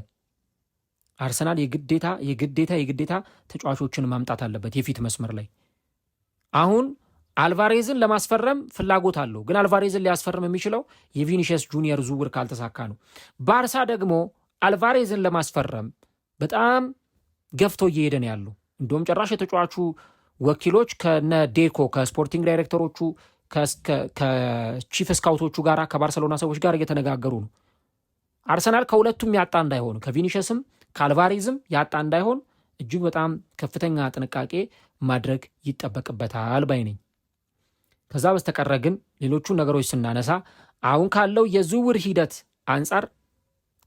[SPEAKER 1] አርሰናል የግዴታ ተጫዋቾችን ማምጣት አለበት የፊት መስመር ላይ። አሁን አልቫሬዝን ለማስፈረም ፍላጎት አለው፣ ግን አልቫሬዝን ሊያስፈርም የሚችለው የቪኒሺየስ ጁኒየር ዝውውር ካልተሳካ ነው። ባርሳ ደግሞ አልቫሬዝን ለማስፈረም በጣም ገፍቶ እየሄደ ነው ያለው። እንደውም ጭራሽ የተጫዋቹ ወኪሎች ከነ ዴኮ ከስፖርቲንግ ዳይሬክተሮቹ ከቺፍ ስካውቶቹ ጋር ከባርሰሎና ሰዎች ጋር እየተነጋገሩ ነው። አርሰናል ከሁለቱም ያጣ እንዳይሆን፣ ከቪኒሺየስም ከአልቫሬዝም ያጣ እንዳይሆን እጅግ በጣም ከፍተኛ ጥንቃቄ ማድረግ ይጠበቅበታል ባይ ነኝ። ከዛ በስተቀረ ግን ሌሎቹ ነገሮች ስናነሳ አሁን ካለው የዝውውር ሂደት አንጻር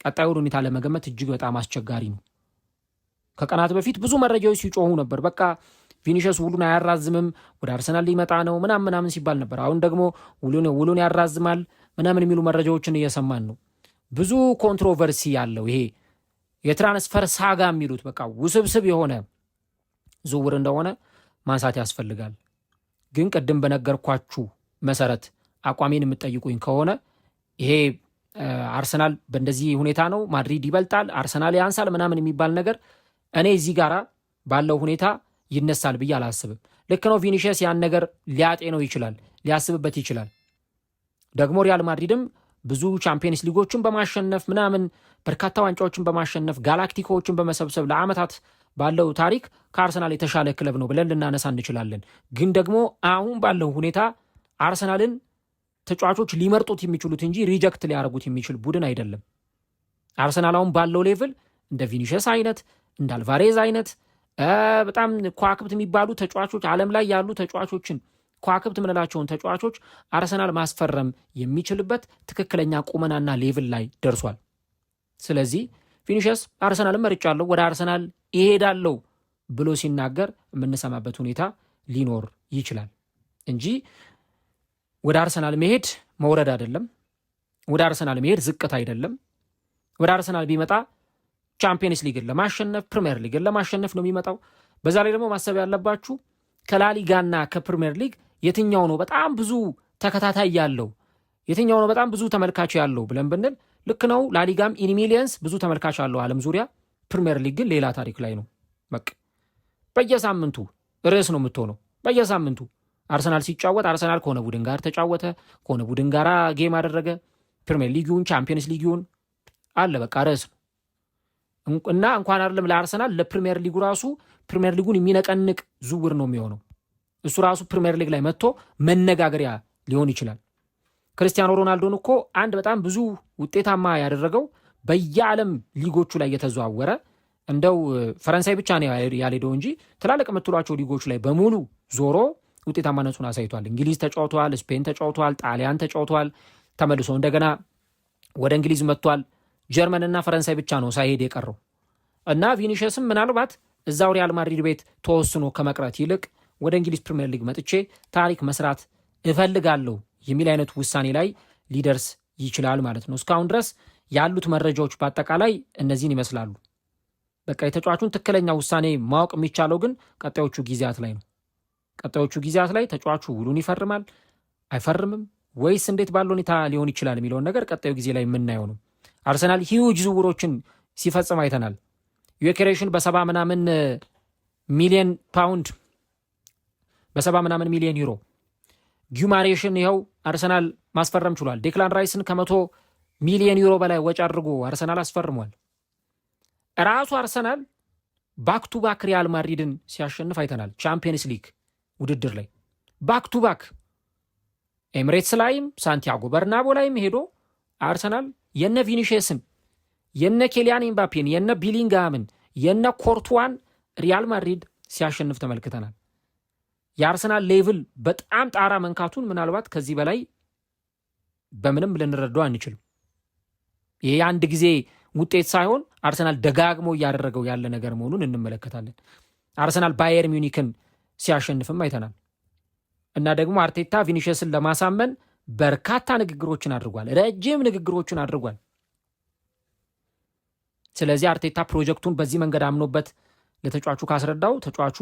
[SPEAKER 1] ቀጣዩን ሁኔታ ለመገመት እጅግ በጣም አስቸጋሪ ነው። ከቀናት በፊት ብዙ መረጃዎች ሲጮሁ ነበር። በቃ ቪኒሽስ ውሉን አያራዝምም፣ ወደ አርሰናል ሊመጣ ነው ምናምን ሲባል ነበር። አሁን ደግሞ ውሉን ያራዝማል ምናምን የሚሉ መረጃዎችን እየሰማን ነው። ብዙ ኮንትሮቨርሲ ያለው ይሄ የትራንስፈር ሳጋ የሚሉት በቃ ውስብስብ የሆነ ዝውውር እንደሆነ ማንሳት ያስፈልጋል። ግን ቅድም በነገርኳችሁ መሰረት አቋሜን የምትጠይቁኝ ከሆነ ይሄ አርሰናል በእንደዚህ ሁኔታ ነው፣ ማድሪድ ይበልጣል፣ አርሰናል ያንሳል ምናምን የሚባል ነገር እኔ እዚህ ጋር ባለው ሁኔታ ይነሳል ብዬ አላስብም። ልክ ነው፣ ቪኒሽስ ያን ነገር ሊያጤነው ይችላል፣ ሊያስብበት ይችላል። ደግሞ ሪያል ማድሪድም ብዙ ቻምፒየንስ ሊጎችን በማሸነፍ ምናምን በርካታ ዋንጫዎችን በማሸነፍ ጋላክቲኮዎችን በመሰብሰብ ለዓመታት ባለው ታሪክ ከአርሰናል የተሻለ ክለብ ነው ብለን ልናነሳ እንችላለን። ግን ደግሞ አሁን ባለው ሁኔታ አርሰናልን ተጫዋቾች ሊመርጡት የሚችሉት እንጂ ሪጀክት ሊያደርጉት የሚችል ቡድን አይደለም። አርሰናል አሁን ባለው ሌቭል እንደ ቪኒሽስ አይነት እንደ አልቫሬዝ አይነት በጣም ከዋክብት የሚባሉ ተጫዋቾች ዓለም ላይ ያሉ ተጫዋቾችን ከዋክብት የምንላቸውን ተጫዋቾች አርሰናል ማስፈረም የሚችልበት ትክክለኛ ቁመናና ሌቭል ላይ ደርሷል። ስለዚህ ቪኒሽስ አርሰናልን መርጫለሁ፣ ወደ አርሰናል ይሄዳለሁ ብሎ ሲናገር የምንሰማበት ሁኔታ ሊኖር ይችላል እንጂ ወደ አርሰናል መሄድ መውረድ አይደለም። ወደ አርሰናል መሄድ ዝቅት አይደለም። ወደ አርሰናል ቢመጣ ቻምፒየንስ ሊግን ለማሸነፍ ፕሪሚየር ሊግን ለማሸነፍ ነው የሚመጣው። በዛ ላይ ደግሞ ማሰብ ያለባችሁ ከላሊጋና ከፕሪሚየር ሊግ የትኛው ነው በጣም ብዙ ተከታታይ ያለው፣ የትኛው ነው በጣም ብዙ ተመልካች ያለው ብለን ብንል ልክ ነው። ላሊጋም ኢን ሚሊየንስ ብዙ ተመልካች አለው ዓለም ዙሪያ። ፕሪሚየር ሊግ ግን ሌላ ታሪክ ላይ ነው። በቃ በየሳምንቱ ርዕስ ነው የምትሆነው። በየሳምንቱ አርሰናል ሲጫወት አርሰናል ከሆነ ቡድን ጋር ተጫወተ፣ ከሆነ ቡድን ጋር ጌም አደረገ፣ ፕሪሚየር ሊጉን ቻምፒየንስ ሊጉን አለ፣ በቃ ርዕስ ነው እና እንኳን አይደለም ለአርሰናል ለፕሪሚየር ሊጉ ራሱ ፕሪሚየር ሊጉን የሚነቀንቅ ዝውውር ነው የሚሆነው። እሱ ራሱ ፕሪሚየር ሊግ ላይ መጥቶ መነጋገሪያ ሊሆን ይችላል። ክርስቲያኖ ሮናልዶን እኮ አንድ በጣም ብዙ ውጤታማ ያደረገው በየዓለም ሊጎቹ ላይ የተዘዋወረ እንደው ፈረንሳይ ብቻ ነው ያልሄደው እንጂ ትላልቅ የምትሏቸው ሊጎች ላይ በሙሉ ዞሮ ውጤታማነቱን አሳይቷል። እንግሊዝ ተጫውተዋል፣ ስፔን ተጫውተዋል፣ ጣሊያን ተጫውተዋል፣ ተመልሶ እንደገና ወደ እንግሊዝ መጥቷል። ጀርመንና ፈረንሳይ ብቻ ነው ሳይሄድ የቀረው እና ቪኒሽስም ምናልባት እዛው ሪያል ማድሪድ ቤት ተወስኖ ከመቅረት ይልቅ ወደ እንግሊዝ ፕሪሚየር ሊግ መጥቼ ታሪክ መስራት እፈልጋለሁ የሚል አይነት ውሳኔ ላይ ሊደርስ ይችላል ማለት ነው። እስካሁን ድረስ ያሉት መረጃዎች በአጠቃላይ እነዚህን ይመስላሉ። በቃ የተጫዋቹን ትክክለኛ ውሳኔ ማወቅ የሚቻለው ግን ቀጣዮቹ ጊዜያት ላይ ነው። ቀጣዮቹ ጊዜያት ላይ ተጫዋቹ ውሉን ይፈርማል አይፈርምም ወይስ እንዴት ባለ ሁኔታ ሊሆን ይችላል የሚለውን ነገር ቀጣዩ ጊዜ ላይ የምናየው ነው። አርሰናል ሂውጅ ዝውውሮችን ሲፈጽም አይተናል። ዩኬሬሽን በ70 ምናምን ሚሊዮን ፓውንድ በ70 ሚሊዮን ዩሮ ጊማሬሽን ይኸው አርሰናል ማስፈረም ችሏል። ዴክላን ራይስን ከ100 ሚሊዮን ዩሮ በላይ ወጪ አድርጎ አርሰናል አስፈርሟል። ራሱ አርሰናል ባክ ቱ ባክ ሪያል ማድሪድን ሲያሸንፍ አይተናል። ቻምፒየንስ ሊግ ውድድር ላይ ባክ ቱ ባክ ኤምሬትስ ላይም ሳንቲያጎ በርናቦ ላይም ሄዶ አርሰናል የነ ቪኒሽስን የነ ኬሊያን ኤምባፔን የነ ቢሊንጋምን የነ ኮርቱዋን ሪያል ማድሪድ ሲያሸንፍ ተመልክተናል። የአርሰናል ሌቭል በጣም ጣራ መንካቱን ምናልባት ከዚህ በላይ በምንም ልንረዳው አንችልም። ይሄ አንድ ጊዜ ውጤት ሳይሆን አርሰናል ደጋግሞ እያደረገው ያለ ነገር መሆኑን እንመለከታለን። አርሰናል ባየር ሚዩኒክን ሲያሸንፍም አይተናል እና ደግሞ አርቴታ ቪኒሽስን ለማሳመን በርካታ ንግግሮችን አድርጓል፣ ረጅም ንግግሮችን አድርጓል። ስለዚህ አርቴታ ፕሮጀክቱን በዚህ መንገድ አምኖበት ለተጫዋቹ ካስረዳው ተጫዋቹ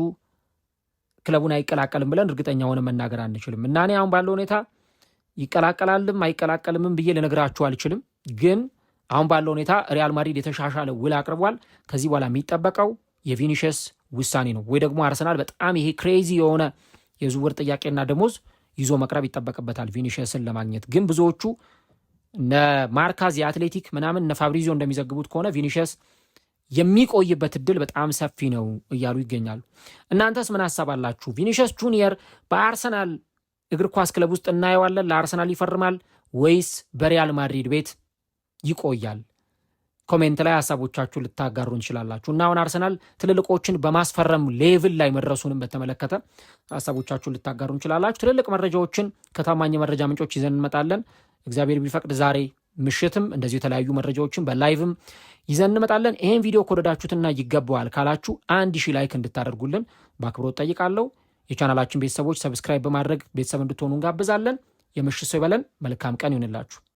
[SPEAKER 1] ክለቡን አይቀላቀልም ብለን እርግጠኛ ሆነ መናገር አንችልም እና እኔ አሁን ባለው ሁኔታ ይቀላቀላልም አይቀላቀልምም ብዬ ልነግራችሁ አልችልም። ግን አሁን ባለው ሁኔታ ሪያል ማድሪድ የተሻሻለ ውል አቅርቧል። ከዚህ በኋላ የሚጠበቀው የቪኒሽስ ውሳኔ ነው ወይ ደግሞ አርሰናል በጣም ይሄ ክሬዚ የሆነ የዝውውር ጥያቄና ደሞዝ ይዞ መቅረብ ይጠበቅበታል ቪኒሽስን ለማግኘት። ግን ብዙዎቹ እነ ማርካዝ የአትሌቲክ ምናምን እነ ፋብሪዚዮ እንደሚዘግቡት ከሆነ ቪኒሽስ የሚቆይበት እድል በጣም ሰፊ ነው እያሉ ይገኛሉ። እናንተስ ምን ሀሳብ አላችሁ? ቪኒሽስ ጁኒየር በአርሰናል እግር ኳስ ክለብ ውስጥ እናየዋለን? ለአርሰናል ይፈርማል ወይስ በሪያል ማድሪድ ቤት ይቆያል? ኮሜንት ላይ ሀሳቦቻችሁ ልታጋሩ እንችላላችሁ እና አሁን አርሰናል ትልልቆችን በማስፈረም ሌቭል ላይ መድረሱንም በተመለከተ ሀሳቦቻችሁን ልታጋሩ እንችላላችሁ። ትልልቅ መረጃዎችን ከታማኝ መረጃ ምንጮች ይዘን እንመጣለን። እግዚአብሔር ቢፈቅድ ዛሬ ምሽትም እንደዚሁ የተለያዩ መረጃዎችን በላይቭም ይዘን እንመጣለን። ይሄን ቪዲዮ ከወደዳችሁትና ይገባዋል ካላችሁ 1000 ላይክ እንድታደርጉልን በአክብሮት ጠይቃለሁ። የቻናላችን ቤተሰቦች ሰብስክራይብ በማድረግ ቤተሰብ እንድትሆኑ እንጋብዛለን። የምሽት ሰው ይበለን። መልካም ቀን ይሁንላችሁ።